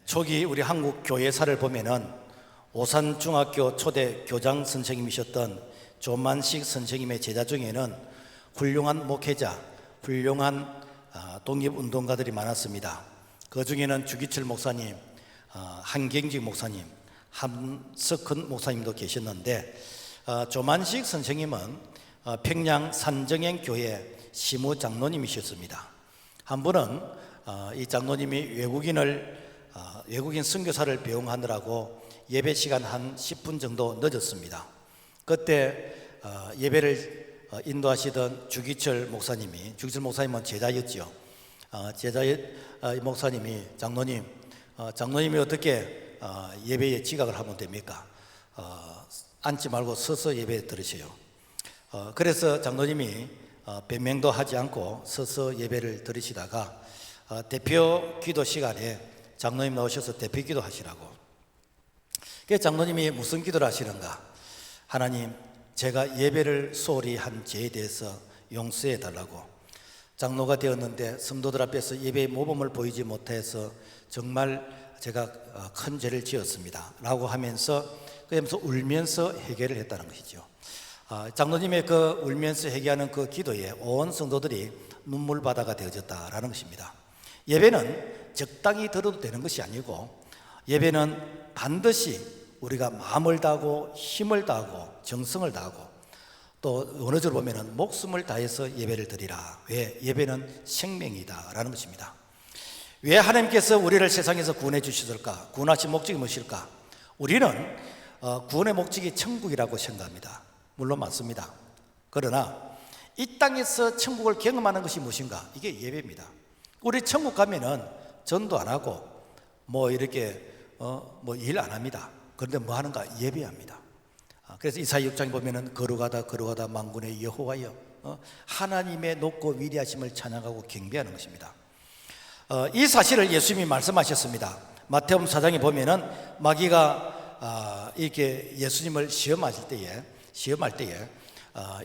초기 우리 한국 교회사를 보면은 오산중학교 초대 교장 선생님이셨던 조만식 선생님의 제자 중에는 훌륭한 목회자, 훌륭한 독립운동가들이 많았습니다. 그 중에는 주기철 목사님, 한경직 목사님, 함석헌 목사님도 계셨는데 조만식 선생님은 평양 산정행 교회 시무 장로님이셨습니다. 한 번은 이 장로님이 외국인 선교사를 배웅하느라고 예배 시간 한 10분 정도 늦었습니다. 그때 예배를 인도하시던 주기철 목사님은 제자였죠. 목사님이 장로님이 어떻게 예배에 지각을 하면 됩니까? 앉지 말고 서서 예배 들으세요. 그래서 장로님이 변명도 하지 않고 서서 예배를 들으시다가 대표 기도 시간에 장로님 나오셔서 대표 기도 하시라고. 그래서 장로님이 무슨 기도를 하시는가? 하나님, 제가 예배를 소홀히 한 죄에 대해서 용서해 달라고. 장로가 되었는데 성도들 앞에서 예배의 모범을 보이지 못해서 정말 제가 큰 죄를 지었습니다 라고 하면서 그러면서 울면서 회개를 했다는 것이죠. 장로님의 그 울면서 회개하는 그 기도에 온 성도들이 눈물바다가 되어졌다라는 것입니다. 예배는 적당히 들어도 되는 것이 아니고 예배는 반드시 우리가 마음을 다하고 힘을 다하고 정성을 다하고 또 어느 절 보면은 목숨을 다해서 예배를 드리라. 왜? 예배는 생명이다 라는 것입니다. 왜 하나님께서 우리를 세상에서 구원해 주셨을까? 구원하신 목적이 무엇일까? 우리는 구원의 목적이 천국이라고 생각합니다. 물론 맞습니다. 그러나 이 땅에서 천국을 경험하는 것이 무엇인가? 이게 예배입니다. 우리 천국 가면은 전도 안 하고 이렇게 일 안 합니다. 그런데 뭐 하는가? 예배합니다. 그래서 이사야 6장에 보면은 걸어가다 만군의 여호와여 하나님의 높고 위대하심을 찬양하고 경배하는 것입니다. 이 사실을 예수님이 말씀하셨습니다. 마태복음 4장에 보면은 마귀가 이렇게 예수님을 시험할 때에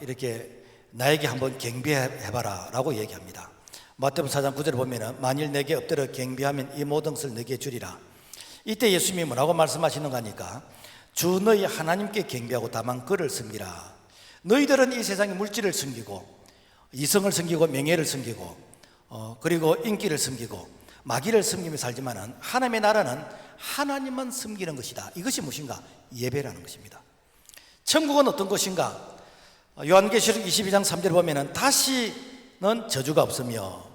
이렇게 나에게 한번 경배해봐라 라고 얘기합니다. 마태복음 4장 9절에 보면은 만일 내게 엎드려 경배하면 이 모든 것을 내게 주리라. 이때 예수님이 뭐라고 말씀하시는가 하니까 주 너희 하나님께 경배하고 다만 그를 섬기라. 너희들은 이 세상의 물질을 섬기고 이성을 섬기고 명예를 섬기고 그리고 인기를 섬기고 마귀를 섬기며 살지만은 하나님의 나라는 하나님만 섬기는 것이다. 이것이 무엇인가? 예배라는 것입니다. 천국은 어떤 것인가? 요한계시록 22장 3절에 보면은 다시는 저주가 없으며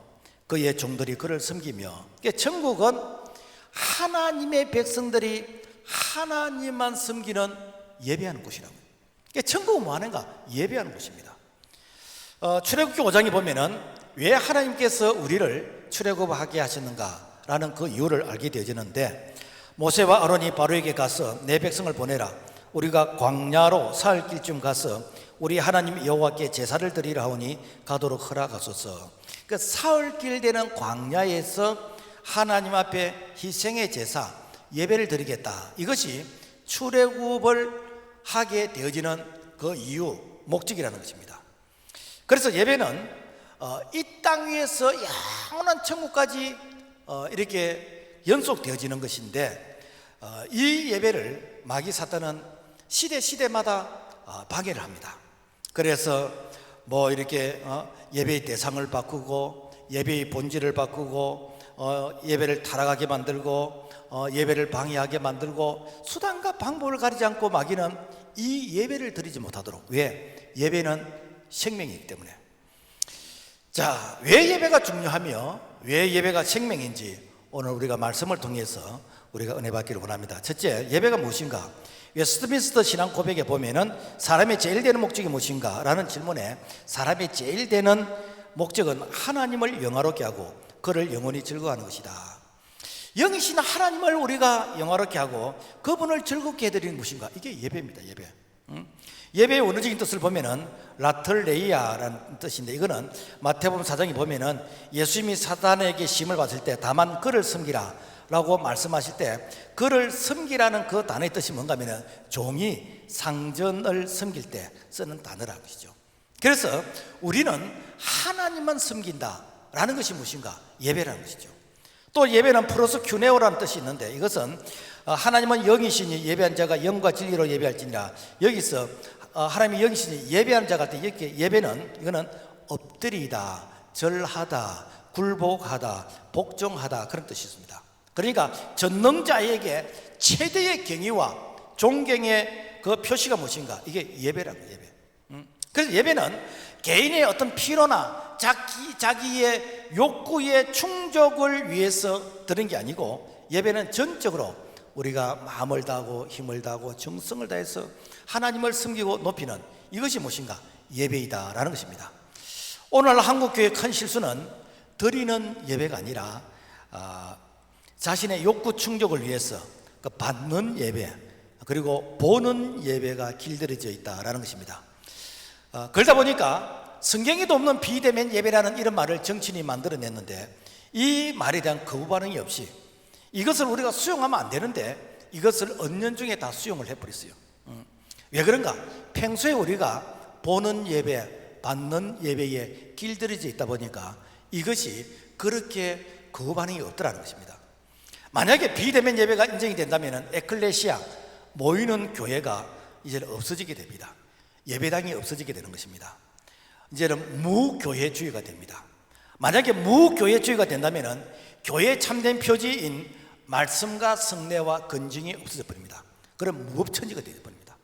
그의 종들이 그를 섬기며. 천국은 하나님의 백성들이 하나님만 섬기는 예배하는 곳이라고. 천국은 뭐 하는가? 예배하는 곳입니다. 출애굽기 5장에 보면은 왜 하나님께서 우리를 출애굽하게 하셨는가 라는 그 이유를 알게 되어지는데, 모세와 아론이 바로에게 가서 내 백성을 보내라. 우리가 광야로 사흘길쯤 가서 우리 하나님 여호와께 제사를 드리라 하오니 가도록 허락하소서. 그 사흘길 되는 광야에서 하나님 앞에 희생의 제사, 예배를 드리겠다. 이것이 출애굽을 하게 되어지는 그 이유, 목적이라는 것입니다. 그래서 예배는 이 땅 위에서 영원한 천국까지 이렇게 연속되어지는 것인데, 이 예배를 마귀 사탄은 시대마다 방해를 합니다. 그래서 이렇게 예배의 대상을 바꾸고 예배의 본질을 바꾸고 예배를 타락하게 만들고 예배를 방해하게 만들고 수단과 방법을 가리지 않고 마귀는 이 예배를 드리지 못하도록. 왜? 예배는 생명이기 때문에. 자, 왜 예배가 중요하며 왜 예배가 생명인지 오늘 우리가 말씀을 통해서 우리가 은혜 받기를 원합니다. 첫째, 예배가 무엇인가? 웨스트민스터 신앙 고백에 보면은 사람의 제일 되는 목적이 무엇인가? 라는 질문에 사람의 제일 되는 목적은 하나님을 영화롭게 하고 그를 영원히 즐거워하는 것이다. 영이신 하나님을 우리가 영화롭게 하고 그분을 즐겁게 해드리는 것인가? 이게 예배입니다. 예배. 예배의 원어적인 뜻을 보면은 라틀레이아라는 뜻인데, 이거는 마태복음 4장에 보면은 예수님이 사단에게 시험을 받을 때 다만 그를 섬기라 라고 말씀하실 때 그를 섬기라는 그 단어의 뜻이 뭔가 하면은 종이 상전을 섬길 때 쓰는 단어라는 것이죠. 그래서 우리는 하나님만 섬긴다 라는 것이 무엇인가? 예배라는 것이죠. 또 예배는 프로스큐네오라는 뜻이 있는데, 이것은 하나님은 영이시니 예배한 자가 영과 진리로 예배할지니라. 여기서 하나님이 영이시니 예배하는 자가 할 때 이렇게 예배는 이거는 엎드리다, 절하다, 굴복하다, 복종하다, 그런 뜻이 있습니다. 그러니까 전능자에게 최대의 경의와 존경의 그 표시가 무엇인가? 이게 예배라고. 예배. 그래서 예배는 개인의 어떤 필요나 자기의 욕구의 충족을 위해서 드는 게 아니고, 예배는 전적으로 우리가 마음을 다하고 힘을 다하고 정성을 다해서 하나님을 섬기고 높이는, 이것이 무엇인가? 예배이다라는 것입니다. 오늘 한국교회의 큰 실수는 드리는 예배가 아니라 자신의 욕구 충족을 위해서 그 받는 예배, 그리고 보는 예배가 길들여져 있다라는 것입니다. 그러다 보니까 성경에도 없는 비대면 예배라는 이런 말을 정치인이 만들어냈는데, 이 말에 대한 거부 반응이 없이 이것을 우리가 수용하면 안 되는데 이것을 은연중에 다 수용을 해버렸어요. 왜 그런가? 평소에 우리가 보는 예배, 받는 예배에 길들여져 있다 보니까 이것이 그렇게 거부 반응이 없더라는 것입니다. 만약에 비대면 예배가 인정이 된다면 에클레시아, 모이는 교회가 이제는 없어지게 됩니다. 예배당이 없어지게 되는 것입니다. 이제는 무교회주의가 됩니다. 만약에 무교회주의가 된다면 교회의 참된 표지인 말씀과 성례와 건증이 없어져 버립니다. 그럼 무법천지가 되어버립니다.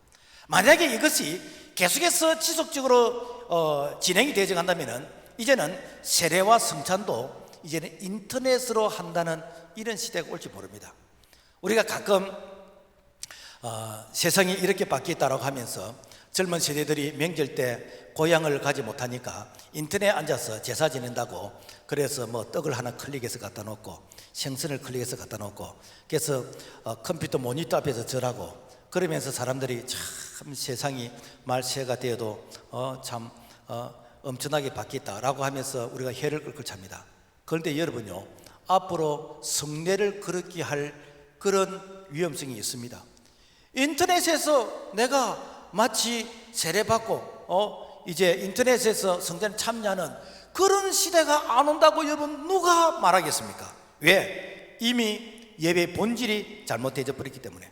만약에 이것이 계속해서 지속적으로 진행이 되어 간다면 이제는 세례와 성찬도 이제는 인터넷으로 한다는 이런 시대가 올지 모릅니다. 우리가 가끔 세상이 이렇게 바뀌었다고 하면서 젊은 세대들이 명절 때 고향을 가지 못하니까 인터넷에 앉아서 제사 지낸다고, 그래서 뭐 떡을 하나 클릭해서 갖다 놓고 생선을 클릭해서 갖다 놓고, 그래서 컴퓨터 모니터 앞에서 절하고, 그러면서 사람들이 참 세상이 말세가 되어도 참 엄청나게 바뀌었다라고 하면서 우리가 혀를 끌끌 찹니다. 그런데 여러분요, 앞으로 성례를 그렇게 할 그런 위험성이 있습니다. 인터넷에서 내가 마치 세례받고 이제 인터넷에서 성전 참여하는 그런 시대가 안 온다고 여러분 누가 말하겠습니까? 왜? 이미 예배의 본질이 잘못되어 버렸기 때문에.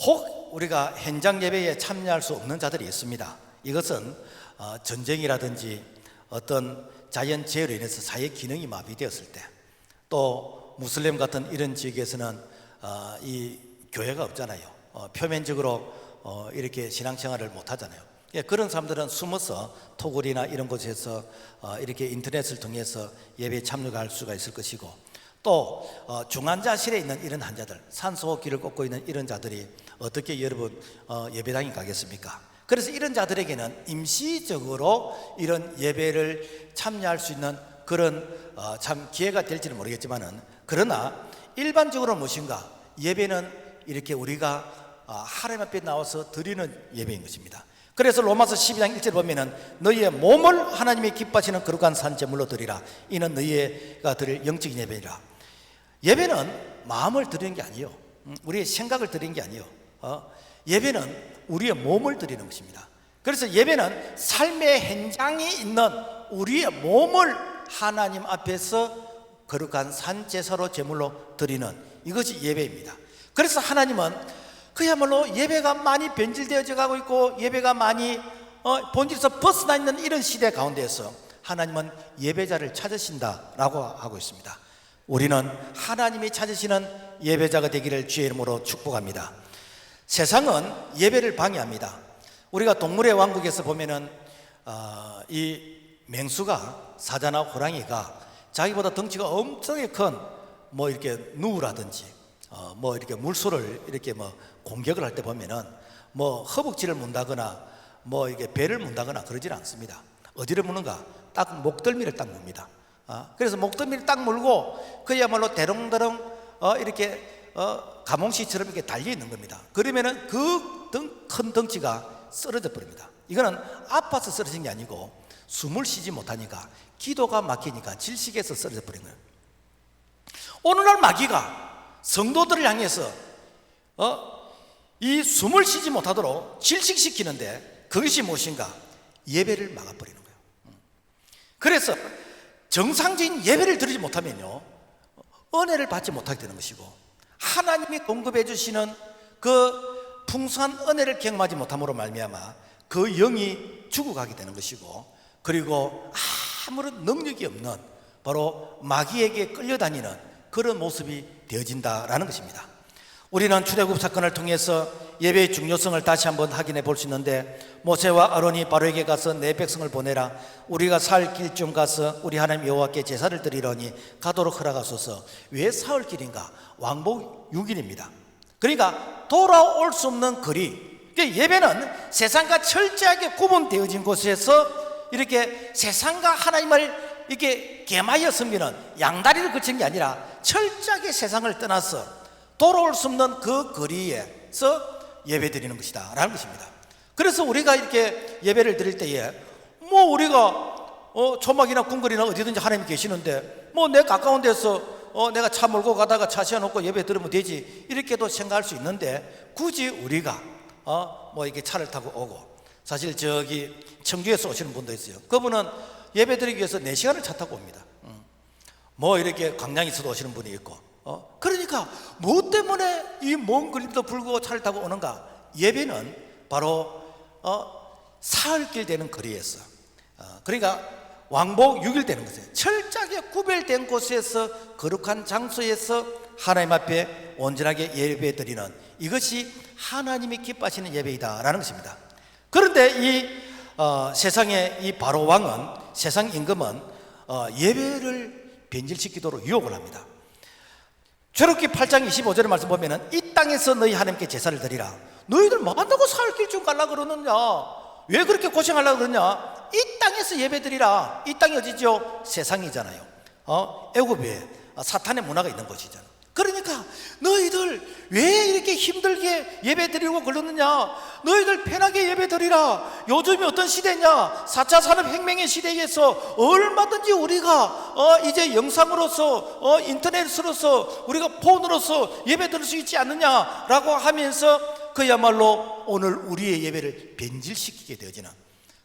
혹 우리가 현장 예배에 참여할 수 없는 자들이 있습니다. 이것은 전쟁이라든지 어떤 자연재해로 인해서 사회 기능이 마비되었을 때, 또 무슬림 같은 이런 지역에서는 이 교회가 없잖아요. 표면적으로 이렇게 신앙생활을 못 하잖아요. 그런 사람들은 숨어서 토굴이나 이런 곳에서 이렇게 인터넷을 통해서 예배에 참여할 수가 있을 것이고, 또 중환자실에 있는 이런 환자들, 산소호흡기를 꽂고 있는 이런 자들이 어떻게 여러분 예배당에 가겠습니까? 그래서 이런 자들에게는 임시적으로 이런 예배를 참여할 수 있는 그런 참 기회가 될지는 모르겠지만은, 그러나 일반적으로 무엇인가? 예배는 이렇게 우리가 하나님 앞에 나와서 드리는 예배인 것입니다. 그래서 로마서 12장 1절 보면은 너희의 몸을 하나님이 기뻐하시는 거룩한 산 제물로 드리라. 이는 너희가 드릴 영적인 예배니라. 예배는 마음을 드리는 게 아니에요. 우리의 생각을 드리는 게 아니에요. 예배는 우리의 몸을 드리는 것입니다. 그래서 예배는 삶의 현장이 있는 우리의 몸을 하나님 앞에서 거룩한 산 제사로 제물로 드리는, 이것이 예배입니다. 그래서 하나님은 그야말로 예배가 많이 변질되어져 가고 있고 예배가 많이 본질에서 벗어나 있는 이런 시대 가운데에서 하나님은 예배자를 찾으신다라고 하고 있습니다. 우리는 하나님이 찾으시는 예배자가 되기를 주의 이름으로 축복합니다. 세상은 예배를 방해합니다. 우리가 동물의 왕국에서 보면은 이 맹수가, 사자나 호랑이가 자기보다 덩치가 엄청나게 큰 뭐 이렇게 누우라든지 뭐 이렇게 물소를 이렇게 뭐 공격을 할 때 보면은 뭐 허벅지를 문다거나 뭐 이게 배를 문다거나 그러질 않습니다. 어디를 무는가? 딱 목덜미를 딱 뭅니다. 그래서 목덜미를 딱 물고 그야말로 대롱대롱 이렇게 가몽시처럼 이렇게 달려 있는 겁니다. 그러면은 그 큰 덩치가 쓰러져 버립니다. 이거는 아파서 쓰러진 게 아니고 숨을 쉬지 못하니까, 기도가 막히니까 질식해서 쓰러져 버린 거예요. 오늘날 마귀가 성도들을 향해서 이 숨을 쉬지 못하도록 질식시키는데, 그것이 무엇인가? 예배를 막아버리는 거예요. 그래서 정상적인 예배를 드리지 못하면요, 은혜를 받지 못하게 되는 것이고, 하나님이 공급해 주시는 그 풍성한 은혜를 경험하지 못함으로 말미암아 그 영이 죽어가게 되는 것이고, 그리고 아무런 능력이 없는 바로 마귀에게 끌려다니는 그런 모습이 되어진다라는 것입니다. 우리는 출애굽 사건을 통해서 예배의 중요성을 다시 한번 확인해 볼 수 있는데, 모세와 아론이 바로에게 가서 내 백성을 보내라, 우리가 살 길쯤 가서 우리 하나님 여호와께 제사를 드리려니 가도록 허락하소서. 왜 사흘 길인가? 왕복 6일입니다. 그러니까 돌아올 수 없는 거리. 예배는 세상과 철저하게 구분되어진 곳에서 이렇게 세상과 하나님을 이렇게 개마여 섬기는, 양다리를 거친 게 아니라 철저하게 세상을 떠나서 돌아올 수 없는 그 거리에서 예배 드리는 것이다 라는 것입니다. 그래서 우리가 이렇게 예배를 드릴 때에 뭐 우리가 초막이나 궁궐이나 어디든지 하나님이 계시는데 뭐 내 가까운 데서 내가 차 몰고 가다가 차 세워놓고 예배 드리면 되지, 이렇게도 생각할 수 있는데, 굳이 우리가 뭐 이렇게 차를 타고 오고, 사실 저기 청주에서 오시는 분도 있어요. 그분은 예배 드리기 위해서 4시간을 차 타고 옵니다. 뭐 이렇게 광양에서도 오시는 분이 있고, 그러니까 뭐 때문에 이 먼 거리도 불구하고 차를 타고 오는가? 예배는 바로 사흘길 되는 거리에서, 그러니까 왕복 6일 되는 것이에요. 철저하게 구별된 곳에서, 거룩한 장소에서 하나님 앞에 온전하게 예배 드리는, 이것이 하나님이 기뻐하시는 예배이다라는 것입니다. 그런데 이 세상의 이 바로 왕은, 세상 임금은 예배를 변질시키도록 유혹을 합니다. 출애굽기 8장 25절의 말씀 보면은, 이 땅에서 너희 하나님께 제사를 드리라. 너희들 뭐 한다고 사흘 길 좀 가려고 그러느냐? 왜 그렇게 고생하려고 그러냐? 이 땅에서 예배 드리라. 이 땅이 어디죠? 세상이잖아요. 애굽에 사탄의 문화가 있는 곳이잖아. 그러니까 너희들 왜 이렇게 힘들게 예배 드리고 그러느냐? 너희들 편하게 예배 드리라. 요즘이 어떤 시대냐? 4차 산업혁명의 시대에서 얼마든지 우리가 이제 영상으로서 인터넷으로서 우리가 폰으로서 예배 드릴 수 있지 않느냐라고 하면서 그야말로 오늘 우리의 예배를 변질시키게 되어지는,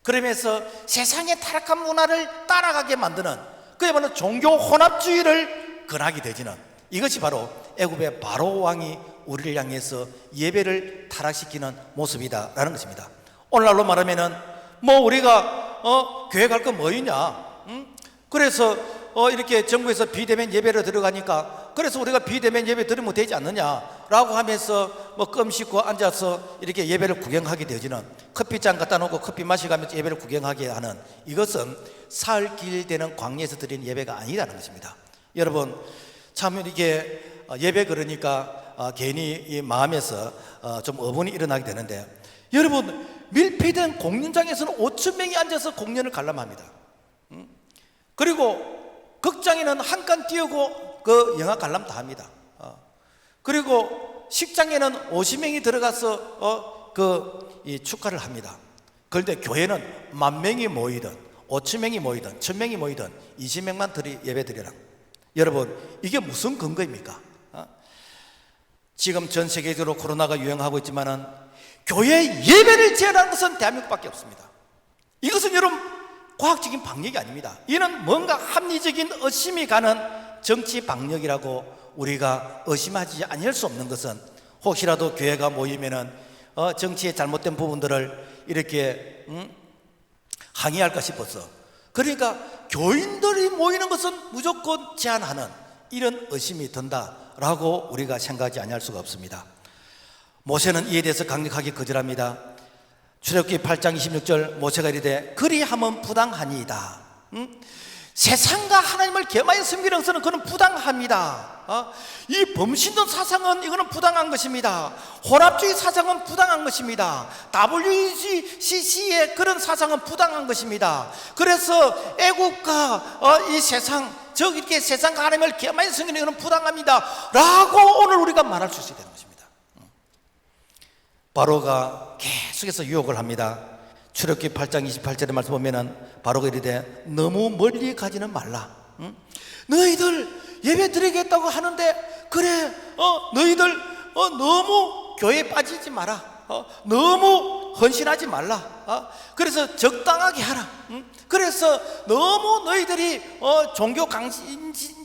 그러면서 세상의 타락한 문화를 따라가게 만드는, 그야말로 종교 혼합주의를 권하게 되어지는, 이것이 바로 애굽의 바로 왕이 우리를 향해서 예배를 타락시키는 모습이다라는 것입니다. 오늘날로 말하면은 뭐 우리가 교회 갈 거 뭐 있냐? 그래서 이렇게 정부에서 비대면 예배를 들어가니까, 그래서 우리가 비대면 예배 드리면 되지 않느냐라고 하면서 뭐 껌 씹고 앉아서 이렇게 예배를 구경하게 되어지는, 커피잔 갖다 놓고 커피 마시가면서 예배를 구경하게 하는, 이것은 사흘길 되는 광야에서 드리는 예배가 아니라는 것입니다. 여러분, 참 이게 예배 그러니까 괜히 이 마음에서 좀 어분이 일어나게 되는데, 여러분, 밀폐된 공연장에서는 5,000명이 앉아서 공연을 관람합니다. 그리고 극장에는 한 칸 띄우고 그 영화 관람 다 합니다. 그리고 식장에는 50명이 들어가서 이 축하를 합니다. 그런데 교회는 10,000명이 모이든 5,000명이 모이든 1,000명이 모이든 20명만 예배 드리라. 여러분, 이게 무슨 근거입니까? 지금 전 세계적으로 코로나가 유행하고 있지만은 교회 예배를 제한하는 것은 대한민국밖에 없습니다. 이것은 여러분 과학적인 방역이 아닙니다. 이는 뭔가 합리적인 의심이 가는 정치 방역이라고 우리가 의심하지 아니할 수 없는 것은, 혹시라도 교회가 모이면은 정치의 잘못된 부분들을 이렇게 항의할까 싶어서, 그러니까 교인들이 모이는 것은 무조건 제한하는 이런 의심이 든다라고 우리가 생각하지 아니할 수가 없습니다. 모세는 이에 대해서 강력하게 거절합니다. 출애굽기 8장 26절, 모세가 이르되 그리함은 부당하니이다. 세상과 하나님을 겸하여 섬기는 것은 그는 부당합니다. 이 범신론 사상은 이거는 부당한 것입니다. 혼합주의 사상은 부당한 것입니다. WCC의 그런 사상은 부당한 것입니다. 그래서 애국과 이 세상, 즉 이렇게 세상과 하나님을 겸하여 섬기는 것은 부당합니다 라고 오늘 우리가 말할 수 있어야 되는 것입니다. 바로가 계속해서 유혹을 합니다. 출애굽기 8장 28절의 말씀 보면은 바로가 이르되 너무 멀리 가지는 말라. 너희들 예배 드리겠다고 하는데, 그래 너희들 너무 교회에 빠지지 마라. 너무 헌신하지 말라. 그래서 적당하게 하라. 그래서 너무 너희들이 종교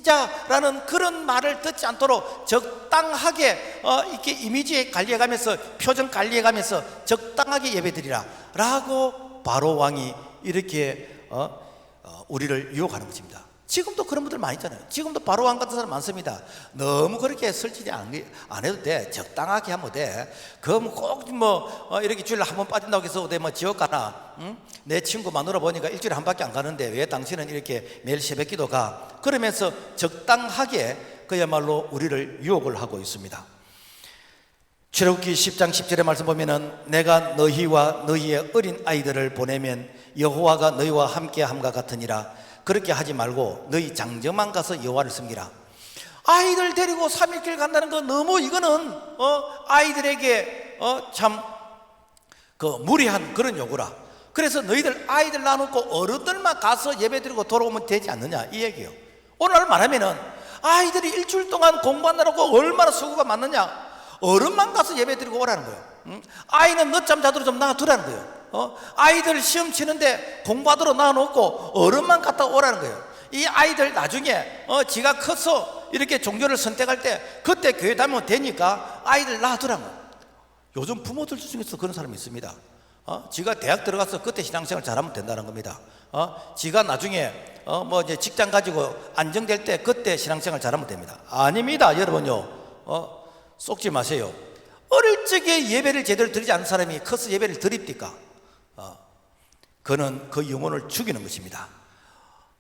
불신자라는 그런 말을 듣지 않도록 적당하게 이렇게 이미지에 관리해가면서, 표정 관리해가면서 적당하게 예배드리라 라고 바로 왕이 이렇게 우리를 유혹하는 것입니다. 지금도 그런 분들 많이 있잖아요. 지금도 바로 왕 같은 사람 많습니다. 너무 그렇게 설치지 안 해도 돼. 적당하게 하면 돼. 그럼 꼭 이렇게 주일에 한 번 빠진다고 해서 내 지옥 가나? 응? 내 친구 마누라 보니까 일주일에 한 밖에 안 가는데 왜 당신은 이렇게 매일 새벽기도 가? 그러면서 적당하게 그야말로 우리를 유혹을 하고 있습니다. 출애굽기 10장 10절의 말씀 보면은 내가 너희와 너희의 어린 아이들을 보내면 여호와가 너희와 함께함과 같으니라. 그렇게 하지 말고 너희 장정만 가서 여호와를 섬기라. 아이들 데리고 3일길 간다는 거 너무 이거는 아이들에게 참 무리한 그런 요구라. 그래서 너희들 아이들 놔놓고 어른들만 가서 예배드리고 돌아오면 되지 않느냐 이 얘기예요. 오늘 말하면은 아이들이 일주일 동안 공부한다고 얼마나 수고가 많느냐. 어른만 가서 예배드리고 오라는 거예요. 아이는 늦잠 자도록 좀 놔두라는 거예요. 아이들 시험 치는데 공부하도록 놔놓고 어른만 갔다 오라는 거예요. 이 아이들 나중에 지가 커서 이렇게 종교를 선택할 때 그때 교회 다니면 되니까 아이들 놔두라는 거예요. 요즘 부모들 중에서 그런 사람이 있습니다. 지가 대학 들어가서 그때 신앙생활 잘하면 된다는 겁니다. 지가 나중에 이제 직장 가지고 안정될 때 그때 신앙생활 잘하면 됩니다. 아닙니다, 여러분요. 속지 마세요. 어릴 적에 예배를 제대로 드리지 않은 사람이 커서 예배를 드립니까? 그는 그 영혼을 죽이는 것입니다.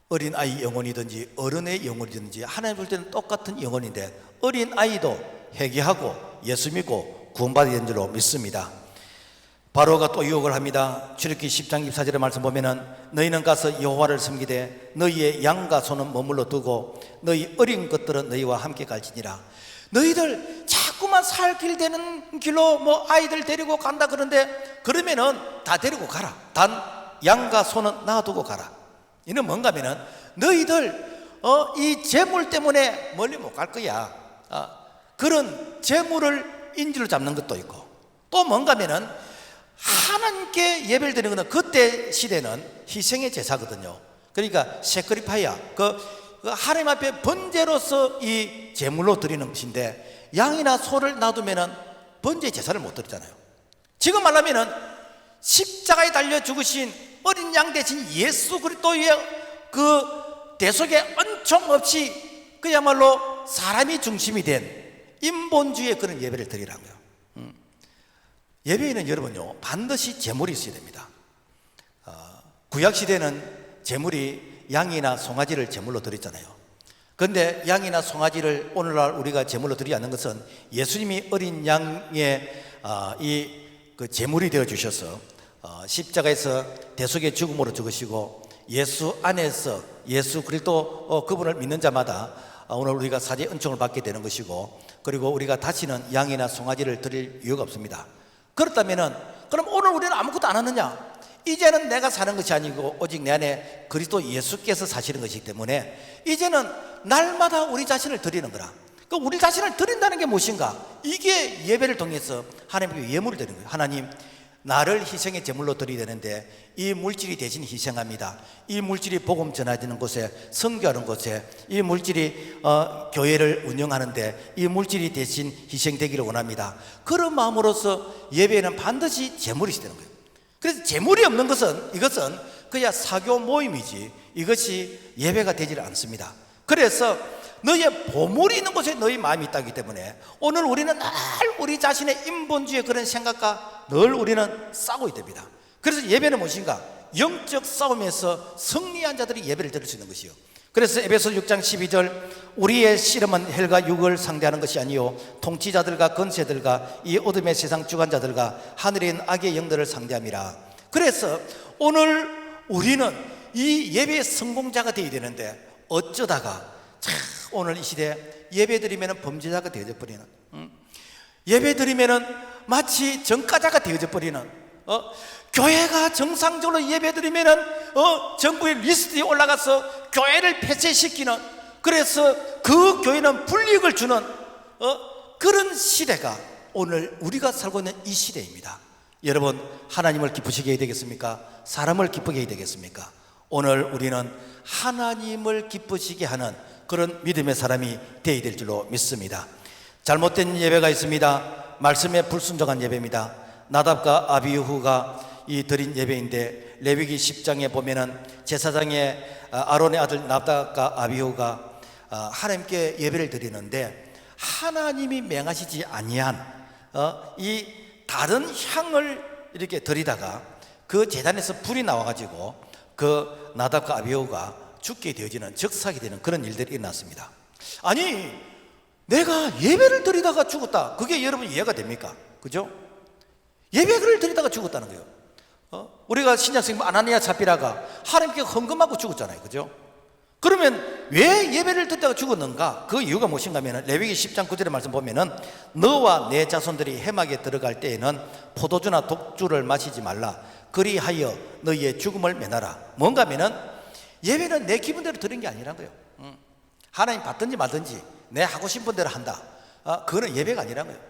어린아이 영혼이든지 어른의 영혼이든지 하나님 볼 때는 똑같은 영혼인데 어린아이도 회개하고 예수 믿고 구원받아야 되는 줄로 믿습니다. 바로가 또 유혹을 합니다. 출애굽기 10장 24절의 말씀 보면은 너희는 가서 여호와를 섬기되 너희의 양과 소는 머물러 두고 너희 어린 것들은 너희와 함께 갈지니라. 너희들 자꾸만 살 길 되는 길로 아이들 데리고 간다 그런데 그러면은 다 데리고 가라. 단 양과 소는 놔두고 가라. 이는 뭔가 하면은 너희들 이 재물 때문에 멀리 못 갈 거야. 그런 재물을 인질로 잡는 것도 있고 또 뭔가 하면은 하나님께 예배를 드리는 것은 그때 시대는 희생의 제사거든요. 그러니까 세크리파이아 하나님 앞에 번제로서 이 제물로 드리는 것인데 양이나 소를 놔두면은 번제 제사를 못 드리잖아요. 지금 말하면은 십자가에 달려 죽으신 어린 양 대신 예수 그리스도의 그 대속의 은총 없이 그야말로 사람이 중심이 된 인본주의의 그런 예배를 드리라고요. 예배에는 여러분요 반드시 제물이 있어야 됩니다. 구약시대는 제물이 양이나 송아지를 제물로 드렸잖아요. 그런데 양이나 송아지를 오늘날 우리가 제물로 드리지 않는 것은 예수님이 어린 양의 그 제물이 되어 주셔서 십자가에서 대속의 죽음으로 죽으시고 예수 안에서 예수 그리스도 그분을 믿는 자마다 오늘 우리가 사죄 은총을 받게 되는 것이고 그리고 우리가 다시는 양이나 송아지를 드릴 이유가 없습니다. 그렇다면은 그럼 오늘 우리는 아무것도 안 하느냐? 이제는 내가 사는 것이 아니고 오직 내 안에 그리스도 예수께서 사시는 것이기 때문에 이제는 날마다 우리 자신을 드리는 거라. 그 우리 자신을 드린다는 게 무엇인가? 이게 예배를 통해서 하나님께 예물을 드리는 거예요. 하나님, 나를 희생의 제물로 드려야 되는데 이 물질이 대신 희생합니다. 이 물질이 복음 전하지는 곳에, 선교하는 곳에, 이 물질이 교회를 운영하는데 이 물질이 대신 희생되기를 원합니다. 그런 마음으로서 예배에는 반드시 제물이 있어야 되는 거예요. 그래서 제물이 없는 것은 이것은 그야 사교 모임이지 이것이 예배가 되지를 않습니다. 그래서 너희의 보물이 있는 곳에 너희 마음이 있다기 때문에 오늘 우리는 늘 우리 자신의 인본주의의 그런 생각과 늘 우리는 싸우게 됩니다. 그래서 예배는 무엇인가? 영적 싸움에서 승리한 자들이 예배를 드릴 수 있는 것이요. 그래서 에베소 6장 12절 우리의 씨름은 혈과 육을 상대하는 것이 아니요 통치자들과 권세들과 이 어둠의 세상 주관자들과 하늘에 있는 악의 영들을 상대함이라. 그래서 오늘 우리는 이 예배의 성공자가 되어야 되는데 어쩌다가 참 오늘 이 시대 예배 드리면 범죄자가 되어져 버리는 예배 드리면 마치 전과자가 되어져 버리는 교회가 정상적으로 예배 드리면 정부의 리스트에 올라가서 교회를 폐쇄시키는 그래서 그 교회는 불이익을 주는 그런 시대가 오늘 우리가 살고 있는 이 시대입니다. 여러분 하나님을 기쁘시게 해야 되겠습니까? 사람을 기쁘게 해야 되겠습니까? 오늘 우리는 하나님을 기쁘시게 하는 그런 믿음의 사람이 되어야 될 줄로 믿습니다. 잘못된 예배가 있습니다. 말씀에 불순종한 예배입니다. 나답과 아비후가 이 드린 예배인데, 레위기 10장에 보면은 제사장의 아론의 아들 나답과 아비후가 하나님께 예배를 드리는데, 하나님이 명하시지 아니한 이 다른 향을 이렇게 드리다가 그 제단에서 불이 나와가지고 그 나답과 아비후가 죽게 되어지는, 즉사게 되는 그런 일들이 일어났습니다. 아니, 내가 예배를 드리다가 죽었다, 그게 여러분 이해가 됩니까? 그죠? 예배를 드리다가 죽었다는 거예요. 우리가 신약성경 아나니아 삽비라가 하나님께 헌금하고 죽었잖아요. 그죠? 그러면 왜 예배를 드리다가 죽었는가? 그 이유가 무엇인가 하면, 레위기 10장 9절의 말씀 보면은 너와 내 자손들이 해막에 들어갈 때에는 포도주나 독주를 마시지 말라, 그리하여 너희의 죽음을 면하라. 뭔가 하면은 예배는 내 기분대로 드린 게 아니란 거예요. 하나님 받든지 말든지 내 하고 싶은 대로 한다. 그거는 예배가 아니란 거예요.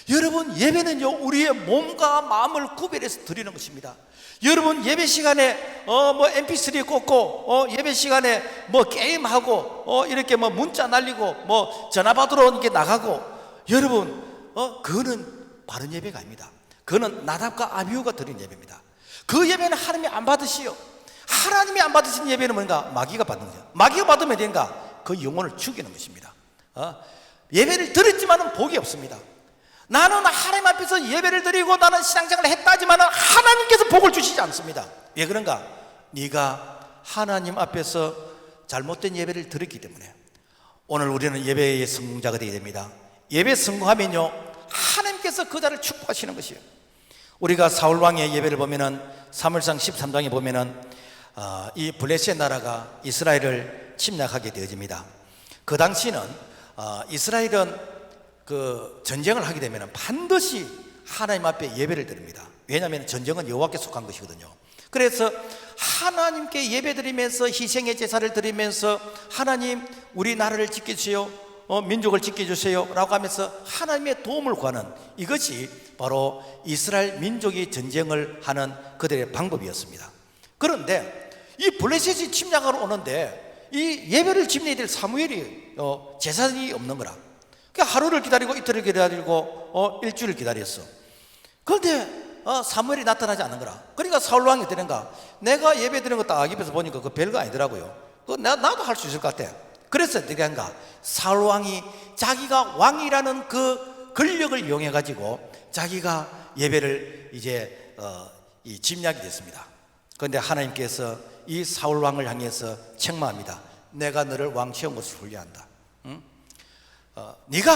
여러분, 예배는요, 우리의 몸과 마음을 구별해서 드리는 것입니다. 여러분, 예배 시간에 뭐 mp3 꽂고 예배 시간에 뭐 게임하고 이렇게 뭐 문자 날리고 뭐 전화 받으러 이렇게 나가고, 여러분 그거는 바른 예배가 아닙니다. 그거는 나답과 아비후가 드린 예배입니다. 그 예배는 하나님이 안 받으시요. 하나님이 안 받으신 예배는 뭔가? 마귀가 받는 거죠. 마귀가 받으면 된가? 그 영혼을 죽이는 것입니다. 예배를 드렸지만은 복이 없습니다. 나는 하나님 앞에서 예배를 드리고 나는 신앙생활을 했다지만 하나님께서 복을 주시지 않습니다. 왜 그런가? 네가 하나님 앞에서 잘못된 예배를 드렸기 때문에. 오늘 우리는 예배의 성공자가 되어야 됩니다. 예배 성공하면요, 하나님께서 그 자를 축복하시는 것이에요. 우리가 사울왕의 예배를 보면은, 사무엘상 13장에 보면은 이 블레셋 나라가 이스라엘을 침략하게 되어집니다. 그 당시는 이스라엘은 그 전쟁을 하게 되면 반드시 하나님 앞에 예배를 드립니다. 왜냐하면 전쟁은 여호와께 속한 것이거든요. 그래서 하나님께 예배드리면서 희생의 제사를 드리면서, 하나님 우리 나라를 지켜주세요, 민족을 지켜주세요 라고 하면서 하나님의 도움을 구하는, 이것이 바로 이스라엘 민족이 전쟁을 하는 그들의 방법이었습니다. 그런데 이 블레셋이 침략하러 오는데 이 예배를 지내야 될 사무엘이 제사장이 없는 거라. 하루를 기다리고 이틀을 기다리고 일주일을 기다렸어. 그런데 사무엘이 나타나지 않는 거라. 그러니까 사울왕이 되는가, 내가 예배 드리는 거 딱 입에서 보니까 그 별거 아니더라고요. 나도 할 수 있을 것 같아. 그래서 어떻게 한가, 사울왕이 자기가 왕이라는 그 권력을 이용해 가지고 자기가 예배를 이제 이 침략이 됐습니다. 그런데 하나님께서 이 사울왕을 향해서 책망합니다. 내가 너를 왕 시험 것을 훈련한다. 네가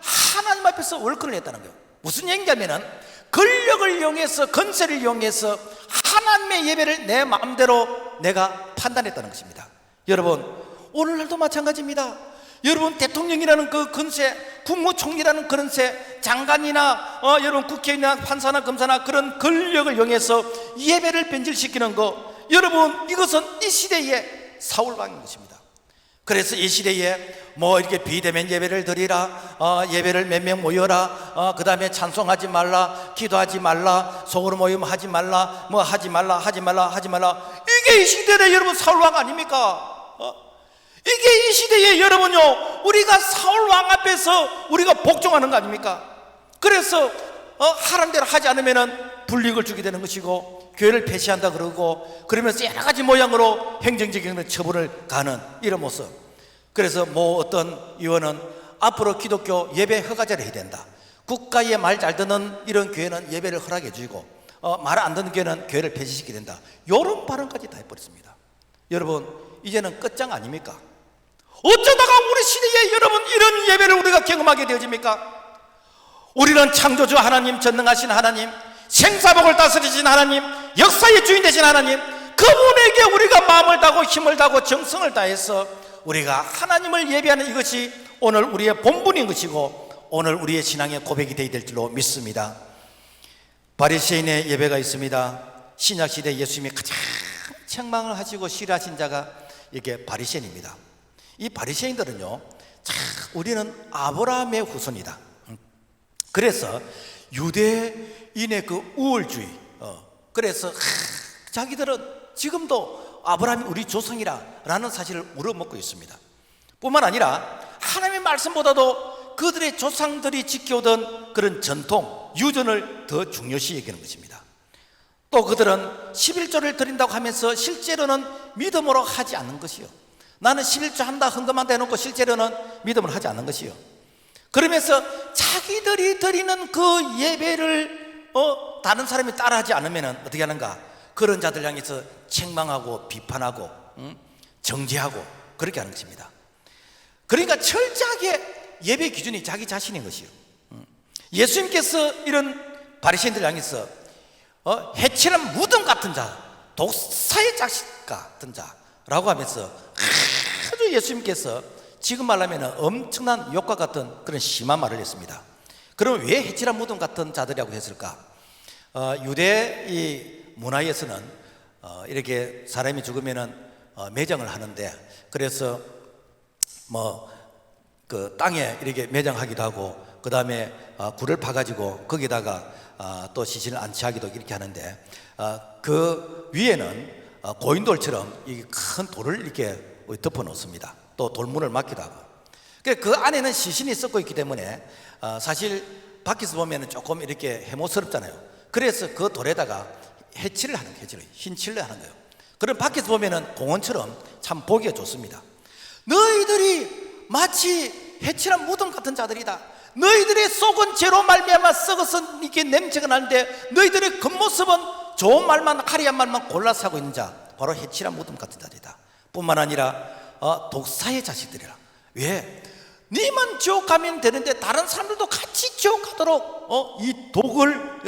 하나님 앞에서 월권을 했다는 거예요. 무슨 얘기냐면은, 권력을 이용해서, 건세를 이용해서 하나님의 예배를 내 마음대로 내가 판단했다는 것입니다. 여러분, 오늘날도 마찬가지입니다. 여러분, 대통령이라는 그 건세, 국무총리라는 그런 세, 장관이나 여러분 국회의원이나 판사나 검사나 그런 권력을 이용해서 예배를 변질시키는 거, 여러분 이것은 이 시대의 사울왕인 것입니다. 그래서 이 시대에 뭐 이렇게 비대면 예배를 드리라, 예배를 몇 명 모여라, 그 다음에 찬송하지 말라, 기도하지 말라, 소그룹 모임 하지 말라, 뭐 하지 말라, 이게 이 시대의 여러분 사울왕 아닙니까? 이게 이 시대에 여러분요, 우리가 사울왕 앞에서 우리가 복종하는 거 아닙니까? 그래서 하라는 대로 하지 않으면은 불이익을 주게 되는 것이고, 교회를 폐쇄한다 그러고, 그러면서 여러 가지 모양으로 행정적인 처분을 가는 이런 모습. 그래서 뭐 어떤 의원은 앞으로 기독교 예배 허가제를 해야 된다, 국가의 말 잘 듣는 이런 교회는 예배를 허락해 주고, 말 안 듣는 교회는 교회를 폐쇄시켜야 된다, 이런 발언까지 다 해버렸습니다. 여러분, 이제는 끝장 아닙니까? 어쩌다가 우리 시대에 여러분 이런 예배를 우리가 경험하게 되어집니까? 우리는 창조주 하나님, 전능하신 하나님, 생사복을 다스리신 하나님, 역사의 주인 되신 하나님, 그분에게 우리가 마음을 다하고 힘을 다하고 정성을 다해서 우리가 하나님을 예배하는 이것이 오늘 우리의 본분인 것이고, 오늘 우리의 신앙의 고백이 되어야 될 줄로 믿습니다. 바리새인의 예배가 있습니다. 신약시대 예수님이 가장 책망을 하시고 싫어하신 자가 이게 바리새인입니다. 이 바리새인들은요, 우리는 아브라함의 후손이다. 그래서 유대인의 그 우월주의, 그래서 자기들은 지금도 아브라함이 우리 조상이라 라는 사실을 우러먹고 있습니다. 뿐만 아니라 하나님의 말씀보다도 그들의 조상들이 지켜오던 그런 전통, 유전을 더 중요시 여기는 것입니다. 또 그들은 11조를 드린다고 하면서 실제로는 믿음으로 하지 않는 것이요, 나는 11조 한다 헌금한다 해놓고 실제로는 믿음으로 하지 않는 것이요, 그러면서 자기들이 드리는 그 예배를 다른 사람이 따라하지 않으면 어떻게 하는가? 그런 자들 향해서 책망하고 비판하고 정죄하고 그렇게 하는 것입니다. 그러니까 철저하게 예배 기준이 자기 자신인 것이요. 예수님께서 이런 바리새인들 향해서 해치는 무덤 같은 자, 독사의 자식 같은 자라고 하면서 아주 예수님께서 지금 말하면 엄청난 욕과 같은 그런 심한 말을 했습니다. 그럼 왜 해치란 무덤 같은 자들이라고 했을까? 유대 이 문화에서는 이렇게 사람이 죽으면은 매장을 하는데, 그래서 그 땅에 이렇게 매장하기도 하고, 그 다음에 굴을 파가지고 거기다가 또 시신을 안치하기도 이렇게 하는데, 그 위에는 고인돌처럼 이 큰 돌을 이렇게 덮어 놓습니다. 또 돌문을 막기도 하고. 그 안에는 시신이 썩고 있기 때문에 사실 밖에서 보면 조금 이렇게 해모스럽잖아요. 그래서 그 돌에다가 해칠을 하는 거예요. 흰칠을 하는 거예요. 그럼 밖에서 보면 공원처럼 참 보기가 좋습니다. 너희들이 마치 해칠한 무덤 같은 자들이다. 너희들의 속은 죄로 말미암아 썩어서 이렇게 냄새가 나는데 너희들의 겉모습은 좋은 말만, 화려한 말만 골라서 하고 있는 자, 바로 해칠한 무덤 같은 자들이다. 뿐만 아니라 독사의 자식들이라. 왜? 니만 지옥 가면 되는데 다른 사람들도 같이 지옥 가도록 이 독을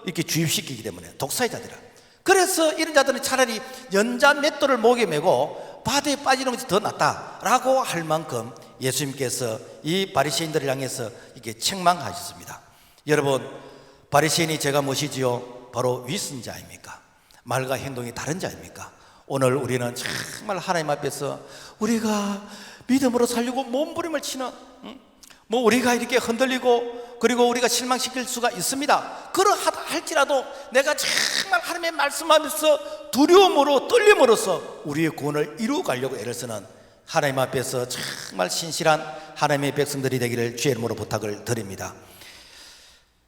이렇게 주입시키기 때문에 독사의 자들이라. 그래서 이런 자들은 차라리 연자 맷돌을 목에 메고 바다에 빠지는 것이 더 낫다라고 할 만큼 예수님께서 이 바리새인들을 향해서 이렇게 책망하셨습니다. 여러분, 바리새인이 죄가 무엇이지요? 바로 위선자입니까? 말과 행동이 다른 자입니까? 오늘 우리는 정말 하나님 앞에서 우리가 믿음으로 살려고 몸부림을 치는, 우리가 이렇게 흔들리고 그리고 우리가 실망시킬 수가 있습니다. 그러하다 할지라도 내가 정말 하나님의 말씀하면서 두려움으로 떨림으로써 우리의 구원을 이루어가려고 애를 쓰는 하나님 앞에서 정말 신실한 하나님의 백성들이 되기를 주의 이름으로 부탁을 드립니다.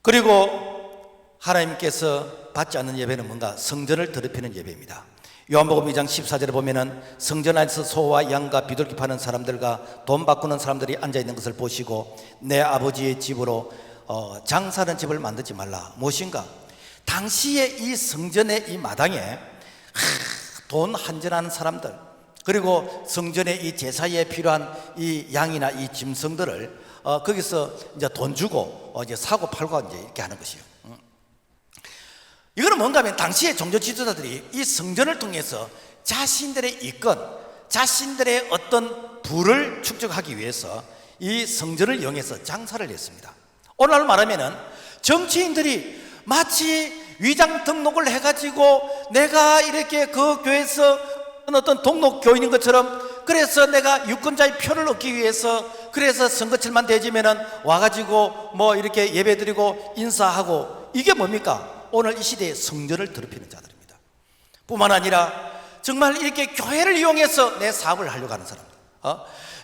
그리고 하나님께서 받지 않는 예배는 뭔가? 성전을 더럽히는 예배입니다. 요한복음 2장 14절에 보면은 성전 안에서 소와 양과 비둘기 파는 사람들과 돈 바꾸는 사람들이 앉아있는 것을 보시고 내 아버지의 집으로 장사하는 집을 만들지 말라. 무엇인가? 당시에 이 성전의 이 마당에 돈 한전하는 사람들, 그리고 성전의 이 제사에 필요한 이 양이나 이 짐승들을 거기서 이제 돈 주고 이제 사고 팔고 이제 이렇게 하는 것이에요. 이거는 뭔가 하면 당시에 종교 지도자들이 이 성전을 통해서 자신들의 이권, 자신들의 어떤 부를 축적하기 위해서 이 성전을 이용해서 장사를 했습니다. 오늘날 말하면은 정치인들이 마치 위장 등록을 해가지고 내가 이렇게 그 교회에서 어떤 등록 교인인 것처럼, 그래서 내가 유권자의 표를 얻기 위해서 그래서 선거철만 되지면은 와가지고 이렇게 예배드리고 인사하고, 이게 뭡니까? 오늘 이 시대에 성전을 더럽히는 자들입니다. 뿐만 아니라 정말 이렇게 교회를 이용해서 내 사업을 하려고 하는 사람들,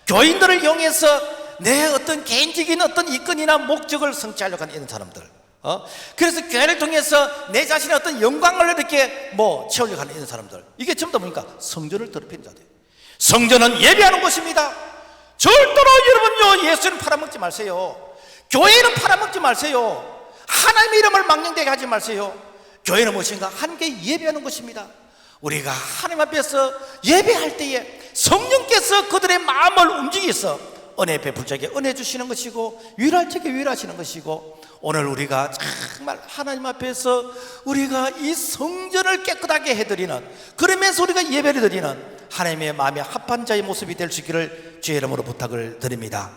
교인들을 이용해서 내 어떤 개인적인 어떤 이권이나 목적을 성취하려고 하는 이런 사람들, 그래서 교회를 통해서 내 자신의 어떤 영광을 이렇게 채우려고 하는 이런 사람들, 이게 전부 다 뭡니까? 성전을 더럽히는 자들. 성전은 예배하는 곳입니다. 절대로 여러분요, 예수는 팔아먹지 마세요. 교회는 팔아먹지 마세요. 하나님의 이름을 망령되게 하지 마세요. 교회는 무엇인가? 하나님께 예배하는 것입니다. 우리가 하나님 앞에서 예배할 때에 성령께서 그들의 마음을 움직여서 은혜 베풀 적에 은혜 주시는 것이고, 위로할 적에 위로하시는 것이고, 오늘 우리가 정말 하나님 앞에서 우리가 이 성전을 깨끗하게 해드리는, 그러면서 우리가 예배를 드리는 하나님의 마음에 합한 자의 모습이 될 수 있기를 주의 이름으로 부탁을 드립니다.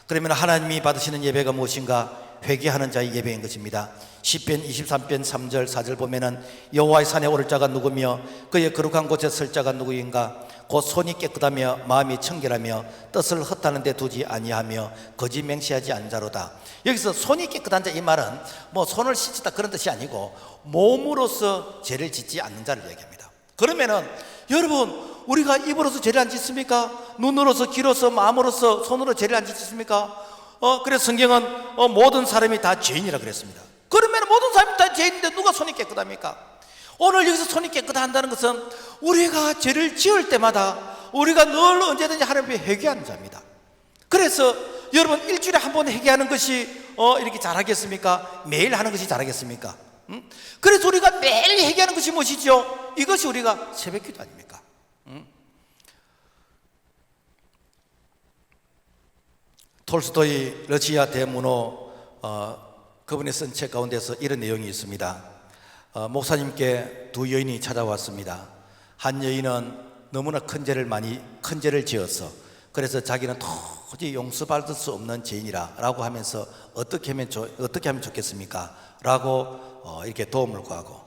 그러면 하나님이 받으시는 예배가 무엇인가? 회개하는 자의 예배인 것입니다. 시편 23편 3절 4절 보면은 여호와의 산에 오를 자가 누구며 그의 거룩한 곳에 설 자가 누구인가? 곧 손이 깨끗하며 마음이 청결하며 뜻을 헛하는 데 두지 아니하며 거짓 맹세하지 않은 자로다. 여기서 손이 깨끗한 자, 이 말은 손을 씻었다 그런 뜻이 아니고 몸으로서 죄를 짓지 않는 자를 얘기합니다. 그러면은 여러분, 우리가 입으로서 죄를 안 짓습니까? 눈으로서, 귀로서, 마음으로서, 손으로 죄를 안 짓습니까? 그래서 성경은 모든 사람이 다 죄인이라 그랬습니다. 그러면 모든 사람이 다 죄인인데 누가 손이 깨끗합니까? 오늘 여기서 손이 깨끗한다는 것은 우리가 죄를 지을 때마다 우리가 늘 언제든지 하나님 앞에 회개하는 자입니다. 그래서 여러분, 일주일에 한 번 회개하는 것이 이렇게 잘하겠습니까? 매일 하는 것이 잘하겠습니까? 그래서 우리가 매일 회개하는 것이 무엇이죠? 이것이 우리가 새벽기도 아닙니까? 톨스토이 러시아 대문호 그분이 쓴 책 가운데서 이런 내용이 있습니다. 목사님께 두 여인이 찾아왔습니다. 한 여인은 너무나 큰 죄를 지었어. 그래서 자기는 도저히 용서받을 수 없는 죄인이라 라고 하면서 어떻게 하면 좋겠습니까? 라고 이렇게 도움을 구하고,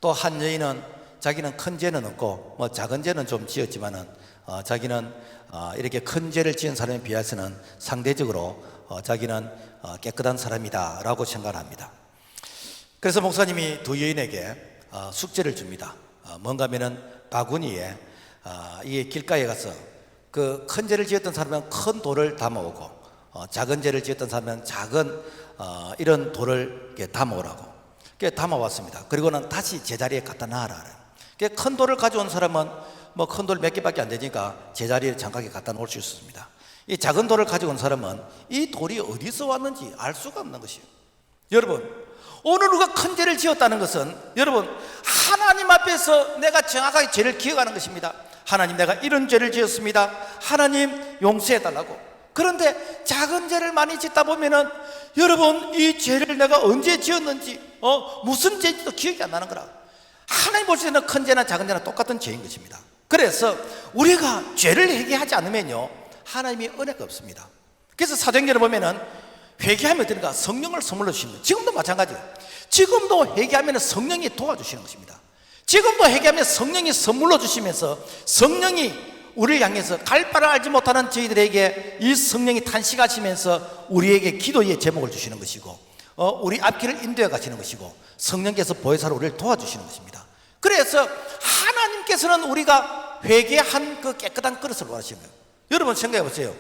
또 한 여인은 자기는 큰 죄는 없고 작은 죄는 좀 지었지만은 자기는 이렇게 큰 죄를 지은 사람에 비해서는 상대적으로 자기는 깨끗한 사람이다 라고 생각을 합니다. 그래서 목사님이 두 여인에게 숙제를 줍니다. 뭔가 하면은 바구니에 이 길가에 가서 그 큰 죄를 지었던 사람은 큰 돌을 담아오고 작은 죄를 지었던 사람은 작은 이런 돌을 이렇게 담아오라고 담아왔습니다. 그리고는 다시 제자리에 갖다 놔라. 큰 돌을 가져온 사람은 큰 돌 몇 개밖에 안 되니까 제자리에 장각에 갖다 놓을 수 있었습니다. 이 작은 돌을 가져온 사람은 이 돌이 어디서 왔는지 알 수가 없는 것이에요. 여러분, 오늘 우리가 큰 죄를 지었다는 것은 여러분, 하나님 앞에서 내가 정확하게 죄를 기억하는 것입니다. 하나님, 내가 이런 죄를 지었습니다. 하나님 용서해 달라고. 그런데 작은 죄를 많이 짓다 보면은 여러분, 이 죄를 내가 언제 지었는지 무슨 죄인지도 기억이 안 나는 거라. 하나님 볼 때는 큰 죄나 작은 죄나 똑같은 죄인 것입니다. 그래서 우리가 죄를 회개하지 않으면요, 하나님이 은혜가 없습니다. 그래서 사도행전을 보면은 회개하면 어떻습니까? 성령을 선물로 주십니다. 지금도 마찬가지예요. 지금도 회개하면 성령이 도와주시는 것입니다. 지금도 회개하면 성령이 선물로 주시면서 성령이 우리를 향해서 갈 바를 알지 못하는 저희들에게 이 성령이 탄식하시면서 우리에게 기도의 제목을 주시는 것이고 우리 앞길을 인도해 가시는 것이고 성령께서 보혜사로 우리를 도와주시는 것입니다. 그래서 하나님께서는 우리가 회개한 그 깨끗한 그릇을 원하시는 거예요. 여러분 생각해 보세요.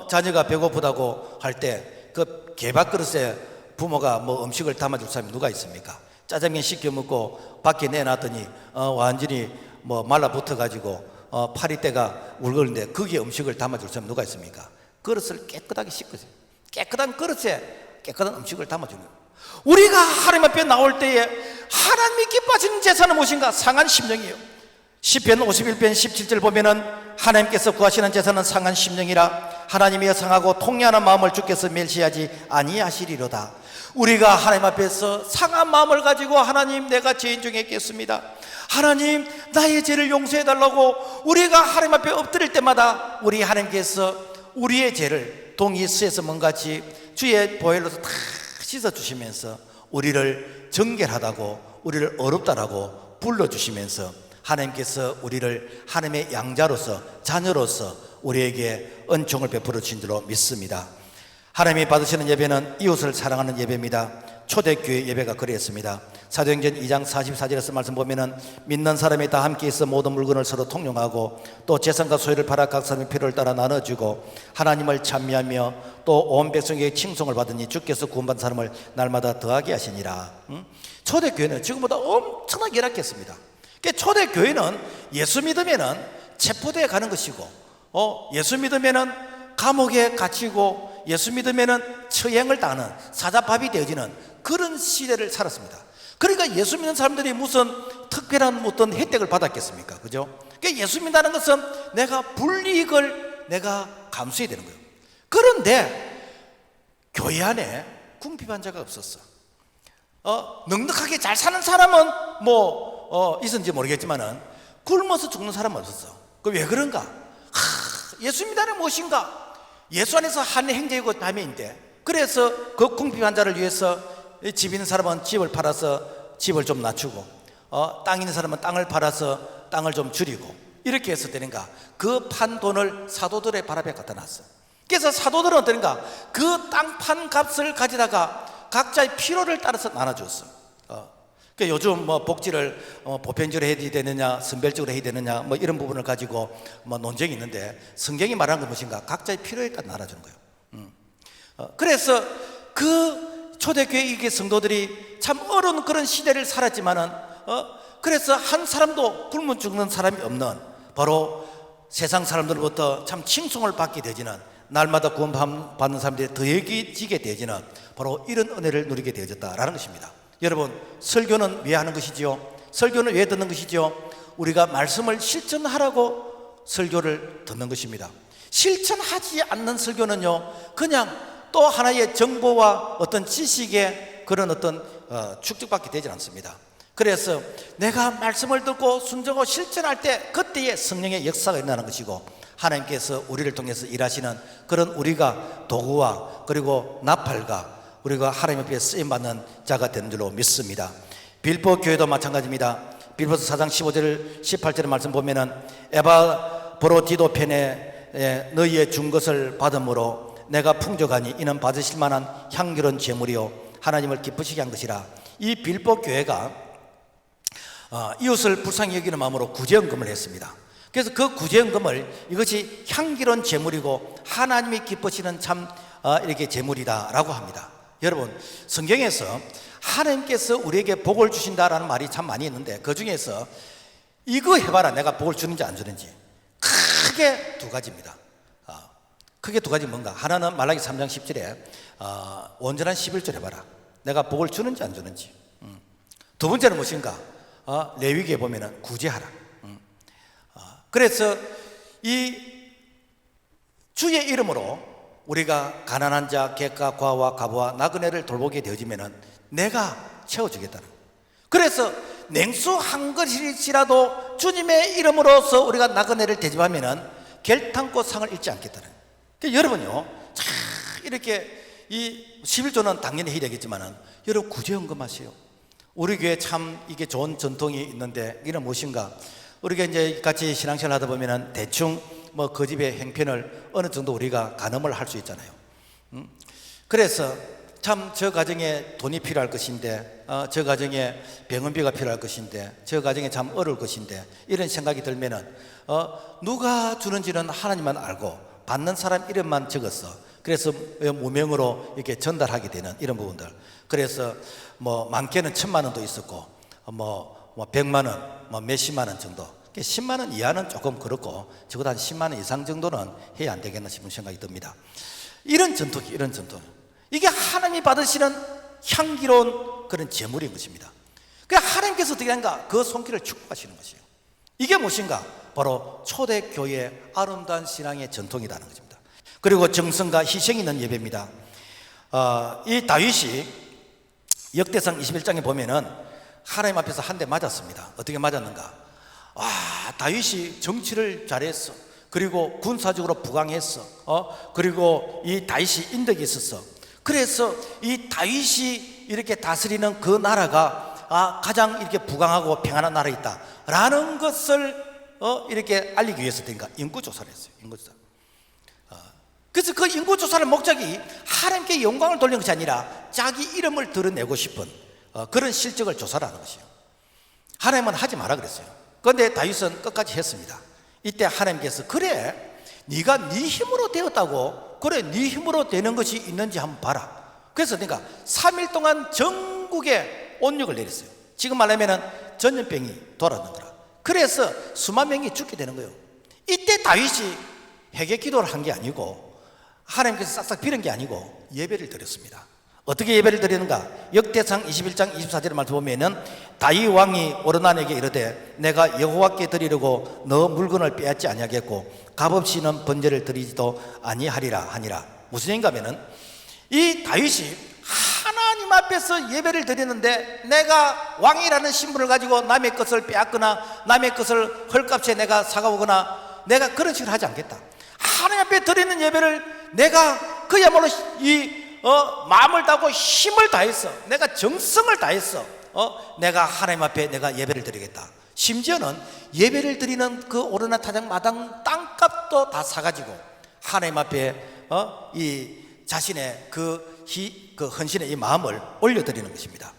자녀가 배고프다고 할 때 그 개밥 그릇에 부모가 음식을 담아줄 사람이 누가 있습니까? 짜장면 시켜 먹고 밖에 내놨더니 완전히 말라붙어 가지고 파리떼가 울거리는데 거기에 음식을 담아줄 사람이 누가 있습니까? 그릇을 깨끗하게 씻거든요. 깨끗한 그릇에 깨끗한 음식을 담아주는 거예요. 우리가 하나님 앞에 나올 때에 하나님이 기뻐하시는 제사는 무엇인가? 상한 심령이에요. 시편 51편 17절 보면은 하나님께서 구하시는 제사는 상한 심령이라 하나님이 상하고 통회하는 마음을 주께서 멸시하지 아니하시리로다. 우리가 하나님 앞에서 상한 마음을 가지고 하나님, 내가 죄인 중에 있겠습니다. 하나님, 나의 죄를 용서해 달라고 우리가 하나님 앞에 엎드릴 때마다 우리 하나님께서 우리의 죄를 동이 수에서 먼같이 주의 보혈로서 다 씻어주시면서 우리를 정결하다고, 우리를 어렵다라고 불러주시면서 하나님께서 우리를 하나님의 양자로서, 자녀로서 우리에게 은총을 베풀어 주신 줄로 믿습니다. 하나님이 받으시는 예배는 이웃을 사랑하는 예배입니다. 초대교회 예배가 그랬습니다. 사도행전 2장 44절에서 말씀 보면은 믿는 사람이 다 함께 있어 모든 물건을 서로 통용하고 또 재산과 소유를 팔아 각 사람의 필요를 따라 나눠주고 하나님을 찬미하며 또 온 백성에게 칭송을 받으니 주께서 구원받은 사람을 날마다 더하게 하시니라. 초대교회는 지금보다 엄청나게 열악했습니다. 초대교회는 예수 믿으면은 체포대에 가는 것이고 예수 믿으면은 감옥에 갇히고 예수 믿으면은 처형을 당하는 사자밥이 되어지는 그런 시대를 살았습니다. 그러니까 예수 믿는 사람들이 무슨 특별한 어떤 혜택을 받았겠습니까? 그죠? 그러니까 예수 믿는다는 것은 내가 불이익을 내가 감수해야 되는 거예요. 그런데 교회 안에 궁핍한 자가 없었어. 넉넉하게 잘 사는 사람은 있었는지 모르겠지만은 굶어서 죽는 사람은 없었어. 그 왜 그런가? 예수 믿다는 무엇인가? 예수 안에서 한 행제이고 다매인데, 그래서 그 궁핍한 자를 위해서 집 있는 사람은 집을 팔아서 집을 좀 낮추고 땅 있는 사람은 땅을 팔아서 땅을 좀 줄이고 이렇게 해서 되는가? 그 판 돈을 사도들의 발 앞에 갖다 놨어. 그래서 사도들은 어떠는가? 그 땅 판 값을 가지다가 각자의 필요를 따라서 나눠줬어. 그러니까 요즘 뭐 복지를 보편적으로 해야 되느냐, 선별적으로 해야 되느냐, 뭐 이런 부분을 가지고 뭐 논쟁이 있는데, 성경이 말하는 건 무엇인가? 각자의 필요에 따라 나눠주는 거예요. 그래서 그 초대교회 성도들이 참 어려운 그런 시대를 살았지만은, 그래서 한 사람도 굶어 죽는 사람이 없는, 바로 세상 사람들로부터 참 칭송을 받게 되지는, 날마다 구원받는 사람들이 더해지게 되지는 바로 이런 은혜를 누리게 되어졌다라는 것입니다. 여러분, 설교는 왜 하는 것이지요? 설교는 왜 듣는 것이지요? 우리가 말씀을 실천하라고 설교를 듣는 것입니다. 실천하지 않는 설교는요, 그냥 또 하나의 정보와 어떤 지식의 그런 어떤 축적받게 되지 않습니다. 그래서 내가 말씀을 듣고 순종하고 실천할 때 그때의 성령의 역사가 일어나는 것이고, 하나님께서 우리를 통해서 일하시는 그런 우리가 도구와 그리고 나팔과 우리가 하나님 앞에 쓰임받는 자가 되는 줄로 믿습니다. 빌보 교회도 마찬가지입니다. 빌보서 4장 15절 18절의 말씀 보면은, 에바브로디도 편에 너희의 준 것을 받음으로 내가 풍족하니 이는 받으실 만한 향기로운 제물이요 하나님을 기쁘시게 한 것이라. 이 빌보 교회가 이웃을 불쌍히 여기는 마음으로 구제헌금을 했습니다. 그래서 그 구제헌금을, 이것이 향기로운 제물이고 하나님이 기쁘시는 참 이렇게 제물이다라고 합니다. 여러분, 성경에서 하나님께서 우리에게 복을 주신다라는 말이 참 많이 있는데, 그 중에서 이거 해봐라, 내가 복을 주는지 안 주는지, 크게 두 가지입니다. 크게 두 가지. 뭔가? 하나는 말라기 3장 10절에 온전한 11절 해봐라, 내가 복을 주는지 안 주는지. 두 번째는 무엇인가? 레위기에 보면은 구제하라. 그래서 이 주의 이름으로 우리가 가난한 자, 객과 과와 가부와 나그네를 돌보게 되어지면은 내가 채워주겠다는. 그래서 냉수 한 그릇이라도 주님의 이름으로서 우리가 나그네를 대접하면은 결탄코 상을 잃지 않겠다는. 그러니까 여러분요, 자, 이렇게 이 11조는 당연히 해야 되겠지만은, 여러분 구제헌금 하세요. 우리 교회 참 이게 좋은 전통이 있는데, 이는 무엇인가? 우리가 이제 같이 신앙생활 하다 보면은 대충 뭐 그 집의 행편을 어느 정도 우리가 가늠을 할 수 있잖아요. 그래서 참 저 가정에 돈이 필요할 것인데, 저 가정에 병원비가 필요할 것인데, 저 가정에 참 어려울 것인데, 이런 생각이 들면은 누가 주는지는 하나님만 알고 받는 사람 이름만 적었어. 그래서 무명으로 이렇게 전달하게 되는 이런 부분들. 그래서 뭐 많게는 1,000만 원도 있었고, 뭐 100만 원, 뭐 몇십만 원 정도. 10만 원 이하는 조금 그렇고, 적어도 한 10만 원 이상 정도는 해야 안 되겠나 싶은 생각이 듭니다. 이런 전통, 이게 하나님이 받으시는 향기로운 그런 제물인 것입니다. 그러니까 하나님께서 어떻게 하는가? 그 손길을 축복하시는 것이에요. 이게 무엇인가? 바로 초대교회의 아름다운 신앙의 전통이라는 것입니다. 그리고 정성과 희생이 있는 예배입니다. 이 다윗이 역대상 21장에 보면은 하나님 앞에서 한 대 맞았습니다. 어떻게 맞았는가? 다윗이 정치를 잘했어. 그리고 군사적으로 부강했어. 그리고 이 다윗이 인덕이 있었어. 그래서 이 다윗이 이렇게 다스리는 그 나라가 가장 이렇게 부강하고 평안한 나라에 있다라는 것을 이렇게 알리기 위해서 된가 인구조사를 했어요. 인구조사. 그래서 그 인구조사의 목적이 하나님께 영광을 돌리는 것이 아니라 자기 이름을 드러내고 싶은 그런 실적을 조사를 하는 것이에요. 하나님은 하지 마라 그랬어요. 그런데 다윗은 끝까지 했습니다. 이때 하나님께서, 그래, 네가 네 힘으로 되었다고, 그래, 네 힘으로 되는 것이 있는지 한번 봐라. 그래서 내가 3일 동안 전국에 온육을 내렸어요. 지금 말하면 전염병이 돌았는 거라. 그래서 수만 명이 죽게 되는 거예요. 이때 다윗이 회개 기도를 한 게 아니고, 하나님께서 싹싹 빌은 게 아니고 예배를 드렸습니다. 어떻게 예배를 드리는가? 역대상 21장 24절의 말씀 보면은, 다윗 왕이 오르난에게 이르되 내가 여호와께 드리려고 너 물건을 빼앗지 아니하겠고 값없이는 번제를 드리지도 아니하리라 하니라. 무슨 얘기인가 하면은, 이 다윗이 하나님 앞에서 예배를 드리는데 내가 왕이라는 신분을 가지고 남의 것을 빼앗거나 남의 것을 헐값에 내가 사가오거나 내가 그런 식으로 하지 않겠다. 하나님 앞에 드리는 예배를 내가 그야말로 마음을 다하고 힘을 다했어. 내가 정성을 다했어. 내가 하나님 앞에 내가 예배를 드리겠다. 심지어는 예배를 드리는 그 오르나 타작 마당 땅값도 다 사가지고 하나님 앞에 이 자신의 그 헌신의 이 마음을 올려드리는 것입니다.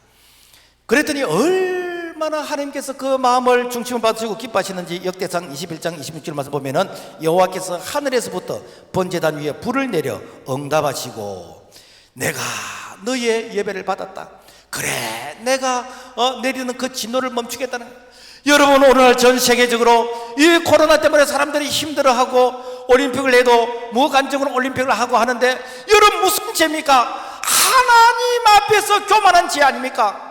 그랬더니 얼마나 하나님께서 그 마음을 중심을 받으시고 기뻐하시는지 역대상 21장 26절 말씀 보면은 여호와께서 하늘에서부터 번제단 위에 불을 내려 응답하시고 내가 너의 예배를 받았다. 그래, 내가 내리는 그 진노를 멈추겠다는 거예요. 여러분, 오늘 전 세계적으로 이 코로나 때문에 사람들이 힘들어하고 올림픽을 해도 무관중으로 올림픽을 하고 하는데 여러분 무슨 죄입니까? 하나님 앞에서 교만한 죄 아닙니까?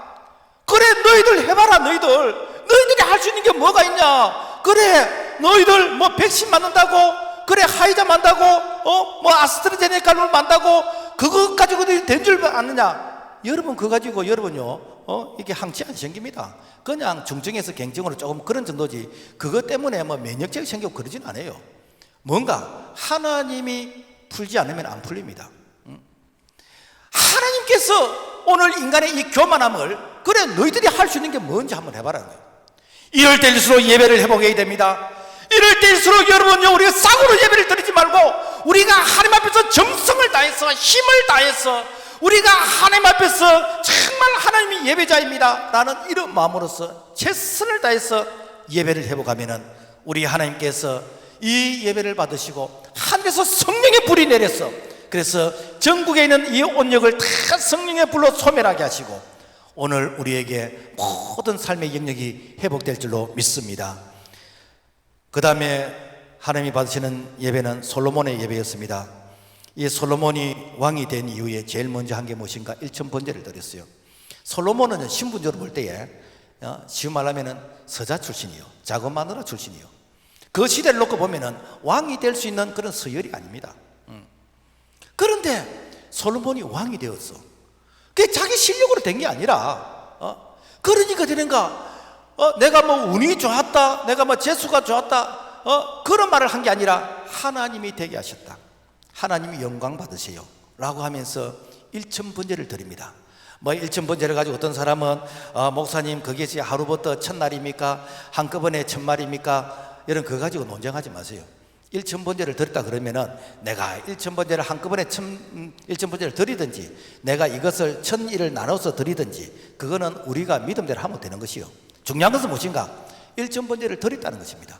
그래, 너희들 해봐라. 너희들이 할 수 있는 게 뭐가 있냐? 그래, 너희들 뭐 백신 맞는다고, 그래 화이자 맞는다고, 뭐 아스트라제네카를 맞는다고, 그것 가지고 너희 된 줄 아느냐? 여러분, 그거 가지고 여러분요, 이게 항치 안 생깁니다. 그냥 중증에서 갱증으로 조금 그런 정도지, 그것 때문에 뭐 면역력이 생기고 그러진 않아요. 뭔가 하나님이 풀지 않으면 안 풀립니다. 하나님께서 오늘 인간의 이 교만함을, 그래 너희들이 할 수 있는 게 뭔지 한번 해봐라는 거예요. 이럴 때일수록 예배를 회복해야 됩니다. 이럴 때일수록 여러분요, 우리가 쌍으로 예배를 드리지 말고 우리가 하나님 앞에서 정성을 다해서 힘을 다해서 우리가 하나님 앞에서 정말 하나님이 예배자입니다 라는 이런 마음으로서 최선을 다해서 예배를 회복하면은 우리 하나님께서 이 예배를 받으시고 하늘에서 성령의 불이 내려서, 그래서 전국에 있는 이 온역을 다 성령의 불로 소멸하게 하시고 오늘 우리에게 모든 삶의 영역이 회복될 줄로 믿습니다. 그 다음에 하나님이 받으시는 예배는 솔로몬의 예배였습니다. 이 솔로몬이 왕이 된 이후에 제일 먼저 한 게 무엇인가? 일천번제를 드렸어요. 솔로몬은 신분적으로 볼 때에 지금 말하면 서자 출신이요, 작은 마누라 출신이요. 그 시대를 놓고 보면 왕이 될 수 있는 그런 서열이 아닙니다. 그런데 솔로몬이 왕이 되었어. 그게 자기 실력으로 된 게 아니라, 그러니까 되는가? 내가 뭐 운이 좋았다, 내가 뭐 재수가 좋았다, 그런 말을 한 게 아니라 하나님이 되게 하셨다. 하나님이 영광 받으세요 라고 하면서 일천번제를 드립니다. 뭐 일천번제를 가지고 어떤 사람은 목사님 그게 하루부터 첫날입니까? 한꺼번에 천말입니까? 이런 거 가지고 논쟁하지 마세요. 일천번제를 드렸다 그러면은 내가 일천번제를 한꺼번에 일천번제를 드리든지 내가 이것을 천일을 나눠서 드리든지 그거는 우리가 믿음대로 하면 되는 것이요. 중요한 것은 무엇인가? 일천번제를 드렸다는 것입니다.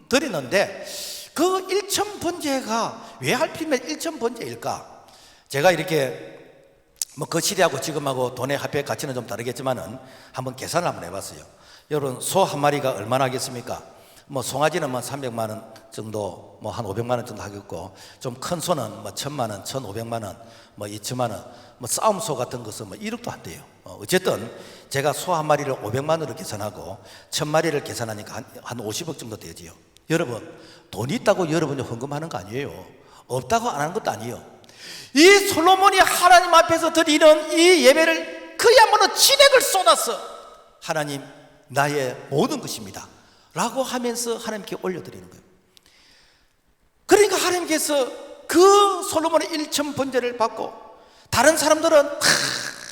드리는데 그 일천번제가 왜 하필이면 일천번제일까? 제가 이렇게 뭐 그 시대하고 지금하고 돈의 화폐 가치는 좀 다르겠지만은 한번 계산을 한번 해봤어요. 여러분, 소 한 마리가 얼마나 하겠습니까? 뭐 송아지는 뭐 300만 원 정도, 뭐 한 500만 원 정도 하겠고, 좀 큰 소는 뭐 1000만 원, 1500만 원, 뭐 2000만 원, 뭐 싸움소 같은 것은 뭐 1억도 안 돼요. 어쨌든 제가 소 한 마리를 500만 원으로 계산하고 1000마리를 계산하니까 한 50억 정도 되지요. 여러분, 돈 있다고 여러분이 헌금하는 거 아니에요. 없다고 안 하는 것도 아니에요. 이 솔로몬이 하나님 앞에서 드리는 이 예배를 그야말로 진액을 쏟아서 하나님 나의 모든 것입니다 라고 하면서 하나님께 올려드리는 거예요. 그러니까 하나님께서 그 솔로몬의 일천번제를 받고, 다른 사람들은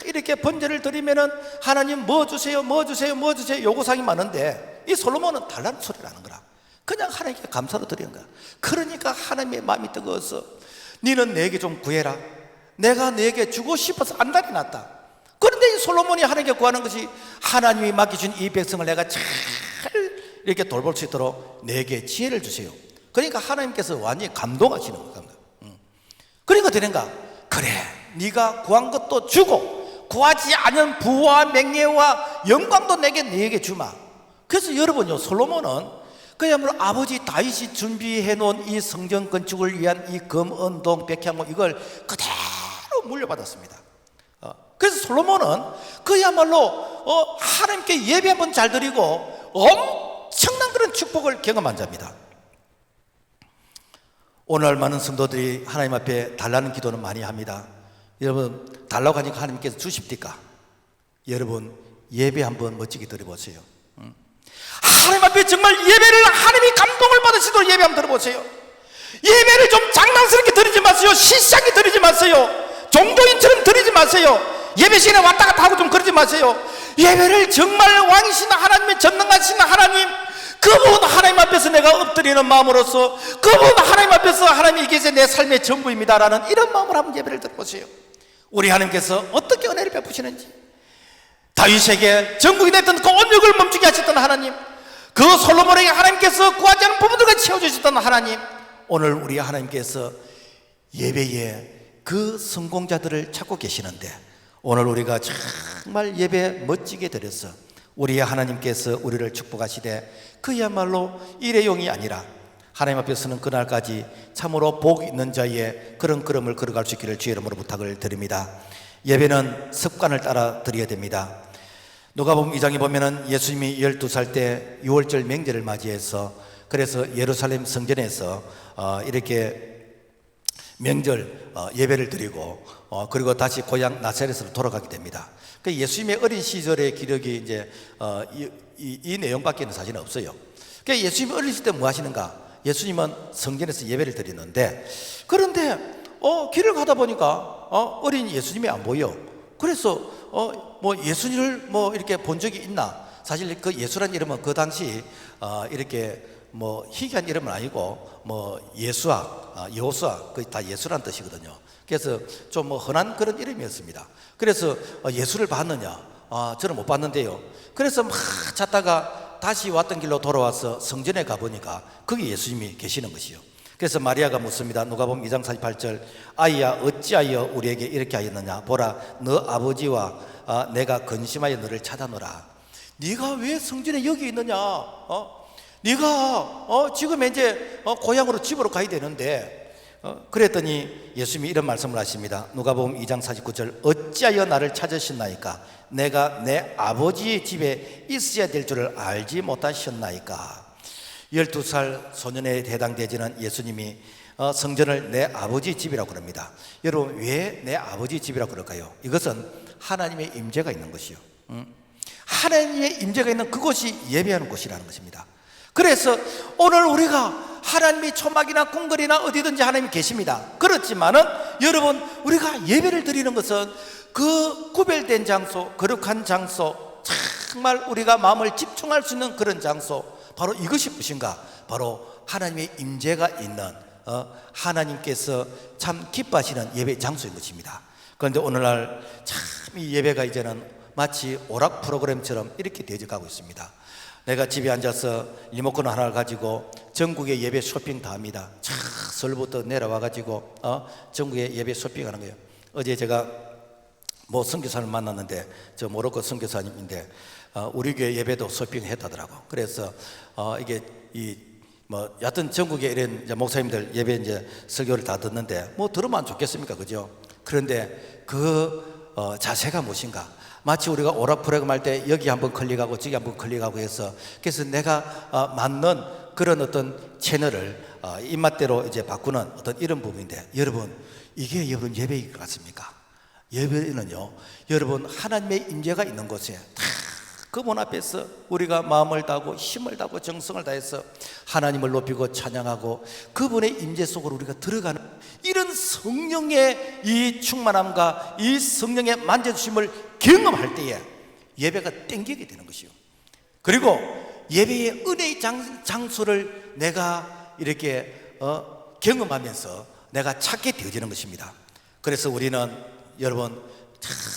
이렇게 번제를 드리면은 하나님 뭐 주세요, 뭐 주세요, 뭐 주세요 요구사항이 많은데 이 솔로몬은 달라는 소리를 하는 거라. 그냥 하나님께 감사로 드리는 거야. 그러니까 하나님의 마음이 뜨거워서 너는 내게 좀 구해라. 내가 내게 주고 싶어서 안달이 났다. 그런데 이 솔로몬이 하나님께 구하는 것이 하나님이 맡기신 이 백성을 내가 잘 이렇게 돌볼 수 있도록 내게 지혜를 주세요. 그러니까 하나님께서 완전히 감동하시는 거예요. 그러니까 되는가? 그래, 네가 구한 것도 주고 구하지 않은 부와 명예와 영광도 내게 주마. 그래서 여러분요, 솔로몬은 그야말로 아버지 다윗이 준비해 놓은 이 성전 건축을 위한 이 금은동 백향목 이걸 그대로 물려받았습니다. 그래서 솔로몬은 그야말로 하나님께 예배 한번 잘 드리고 엄청난 그런 축복을 경험한 자입니다. 오늘 많은 성도들이 하나님 앞에 달라는 기도는 많이 합니다. 여러분, 달라고 하니까 하나님께서 주십니까? 여러분, 예배 한번 멋지게 드려보세요. 하나님 앞에 정말 예배를 하나님이 감동을 받으시도록 예배 한번 드려보세요. 예배를 좀 장난스럽게 드리지 마세요. 시시하게 드리지 마세요. 종교인처럼 드리지 마세요. 예배 시간에 왔다 갔다 하고 좀 그러지 마세요. 예배를 정말 왕이신 하나님의 전능하신 하나님, 그분 하나님 앞에서 내가 엎드리는 마음으로서 그분 하나님 앞에서 하나님이 계세 내 삶의 전부입니다라는 이런 마음으로 한번 예배를 드려보세요. 우리 하나님께서 어떻게 은혜를 베푸시는지, 다윗에게 전국이 됐던 그 온역을 멈추게 하셨던 하나님, 그 솔로몬에게 하나님께서 구하지 않은 부분들과 채워주셨던 하나님, 오늘 우리 하나님께서 예배에 그 성공자들을 찾고 계시는데, 오늘 우리가 정말 예배 멋지게 드려서 우리의 하나님께서 우리를 축복하시되 그야말로 일회용이 아니라 하나님 앞에 서는 그날까지 참으로 복 있는 자의 그런 걸음을 걸어갈 수 있기를 주의 이름으로 부탁을 드립니다. 예배는 습관을 따라 드려야 됩니다. 누가복음 2장에 보면은 예수님이 12살 때 6월절 명절을 맞이해서, 그래서 예루살렘 성전에서 이렇게 명절 예배를 드리고 그리고 다시 고향 나사렛으로 돌아가게 됩니다. 그 예수님의 어린 시절의 기록이 이제 이 내용밖에는 사실은 없어요. 그 예수님이 어렸을 때 뭐 하시는가? 예수님은 성전에서 예배를 드리는데, 그런데 길을 가다 보니까 어린 예수님이 안 보여. 그래서 뭐 예수님을 뭐 이렇게 본 적이 있나? 사실 그 예수란 이름은 그 당시 이렇게 뭐 희귀한 이름은 아니고 뭐 예수아, 여호수아, 그 다 예수란 뜻이거든요. 그래서 좀 뭐 흔한 그런 이름이었습니다. 그래서 예수를 봤느냐? 저는 못 봤는데요. 그래서 막 찾다가 다시 왔던 길로 돌아와서 성전에 가보니까 거기 예수님이 계시는 것이요. 그래서 마리아가 묻습니다. 누가복음 2장 48절, 아이야 어찌하여 우리에게 이렇게 하였느냐? 보라, 너 아버지와 내가 근심하여 너를 찾아노라. 네가 왜 성전에 여기 있느냐? 네가 지금 이제 고향으로 집으로 가야 되는데, 그랬더니 예수님이 이런 말씀을 하십니다. 누가복음 2장 49절, 어찌하여 나를 찾으셨나이까? 내가 내 아버지의 집에 있어야 될 줄을 알지 못하셨나이까? 12살 소년에 해당되지는 예수님이 성전을 내 아버지의 집이라고 그럽니다. 여러분, 왜 내 아버지의 집이라고 그럴까요? 이것은 하나님의 임재가 있는 것이요, 하나님의 임재가 있는 그곳이 예배하는 곳이라는 것입니다. 그래서 오늘 우리가 하나님이 초막이나 궁궐이나 어디든지 하나님이 계십니다. 그렇지만은 여러분, 우리가 예배를 드리는 것은 그 구별된 장소, 거룩한 장소, 정말 우리가 마음을 집중할 수 있는 그런 장소, 바로 이것이 무엇인가? 바로 하나님의 임재가 있는 하나님께서 참 기뻐하시는 예배 장소인 것입니다. 그런데 오늘날 참 이 예배가 이제는 마치 오락 프로그램처럼 이렇게 되어가고 있습니다. 내가 집에 앉아서 리모컨 하나를 가지고 전국의 예배 쇼핑 다 합니다. 서울부터 내려와가지고 전국의 예배 쇼핑하는 거예요. 어제 제가 뭐 선교사를 만났는데, 저 모로코 선교사님인데 우리 교회 예배도 쇼핑했다더라고. 그래서 이게 뭐 여하튼 전국에 이런 이제 목사님들 예배 이제 설교를 다 듣는데 뭐 들으면 좋겠습니까, 그죠? 그런데 그 자세가 무엇인가? 마치 우리가 오락 프로그램 할 때 여기 한번 클릭하고 저기 한번 클릭하고 해서, 그래서 내가 맞는 그런 어떤 채널을 입맛대로 이제 바꾸는 어떤 이런 부분인데, 여러분, 이게 여러분 예배일 것 같습니까? 예배는요, 여러분 하나님의 임재가 있는 곳에 그분 앞에서 우리가 마음을 다하고 힘을 다하고 정성을 다해서 하나님을 높이고 찬양하고 그분의 임재 속으로 우리가 들어가는 이런 성령의 이 충만함과 이 성령의 만져주심을 경험할 때에 예배가 땡기게 되는 것이요. 그리고 예배의 은혜의 장소를 내가 이렇게 경험하면서 내가 찾게 되어지는 것입니다. 그래서 우리는 여러분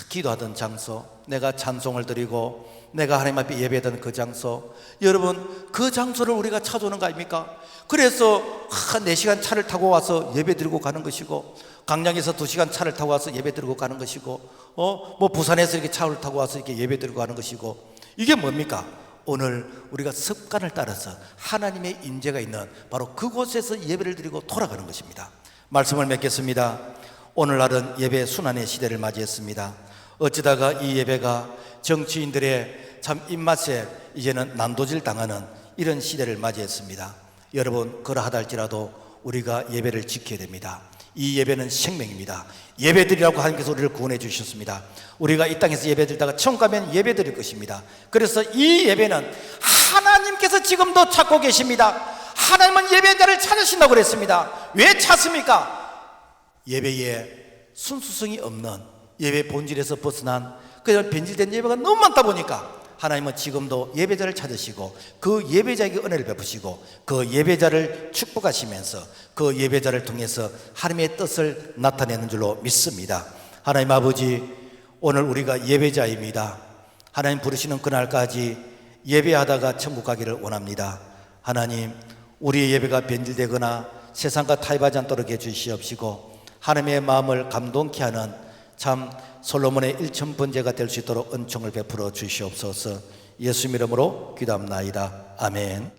기도하던 장소, 내가 찬송을 드리고 내가 하나님 앞에 예배하던 그 장소, 여러분 그 장소를 우리가 찾아오는 거 아닙니까? 그래서 4시간 차를 타고 와서 예배 드리고 가는 것이고, 강양에서 2시간 차를 타고 와서 예배 드리고 가는 것이고, 뭐 부산에서 이렇게 차를 타고 와서 이렇게 예배 드리고 가는 것이고, 이게 뭡니까? 오늘 우리가 습관을 따라서 하나님의 임재가 있는 바로 그곳에서 예배를 드리고 돌아가는 것입니다. 말씀을 맺겠습니다. 오늘날은 예배 순환의 시대를 맞이했습니다. 어쩌다가 이 예배가 정치인들의 참 입맛에 이제는 난도질 당하는 이런 시대를 맞이했습니다. 여러분, 그러하다 할지라도 우리가 예배를 지켜야 됩니다. 이 예배는 생명입니다. 예배드리라고 하나님께서 우리를 구원해 주셨습니다. 우리가 이 땅에서 예배드리다가 천국 가면 예배드릴 것입니다. 그래서 이 예배는 하나님께서 지금도 찾고 계십니다. 하나님은 예배자를 찾으신다고 그랬습니다. 왜 찾습니까? 예배에 순수성이 없는, 예배 본질에서 벗어난 그냥 변질된 예배가 너무 많다 보니까 하나님은 지금도 예배자를 찾으시고 그 예배자에게 은혜를 베푸시고 그 예배자를 축복하시면서 그 예배자를 통해서 하나님의 뜻을 나타내는 줄로 믿습니다. 하나님 아버지, 오늘 우리가 예배자입니다. 하나님 부르시는 그날까지 예배하다가 천국 가기를 원합니다. 하나님, 우리의 예배가 변질되거나 세상과 타협하지 않도록 해주시옵시고 하나님의 마음을 감동케 하는 참 솔로몬의 일천번제가 될 수 있도록 은총을 베풀어 주시옵소서. 예수 이름으로 기도합나이다. 아멘.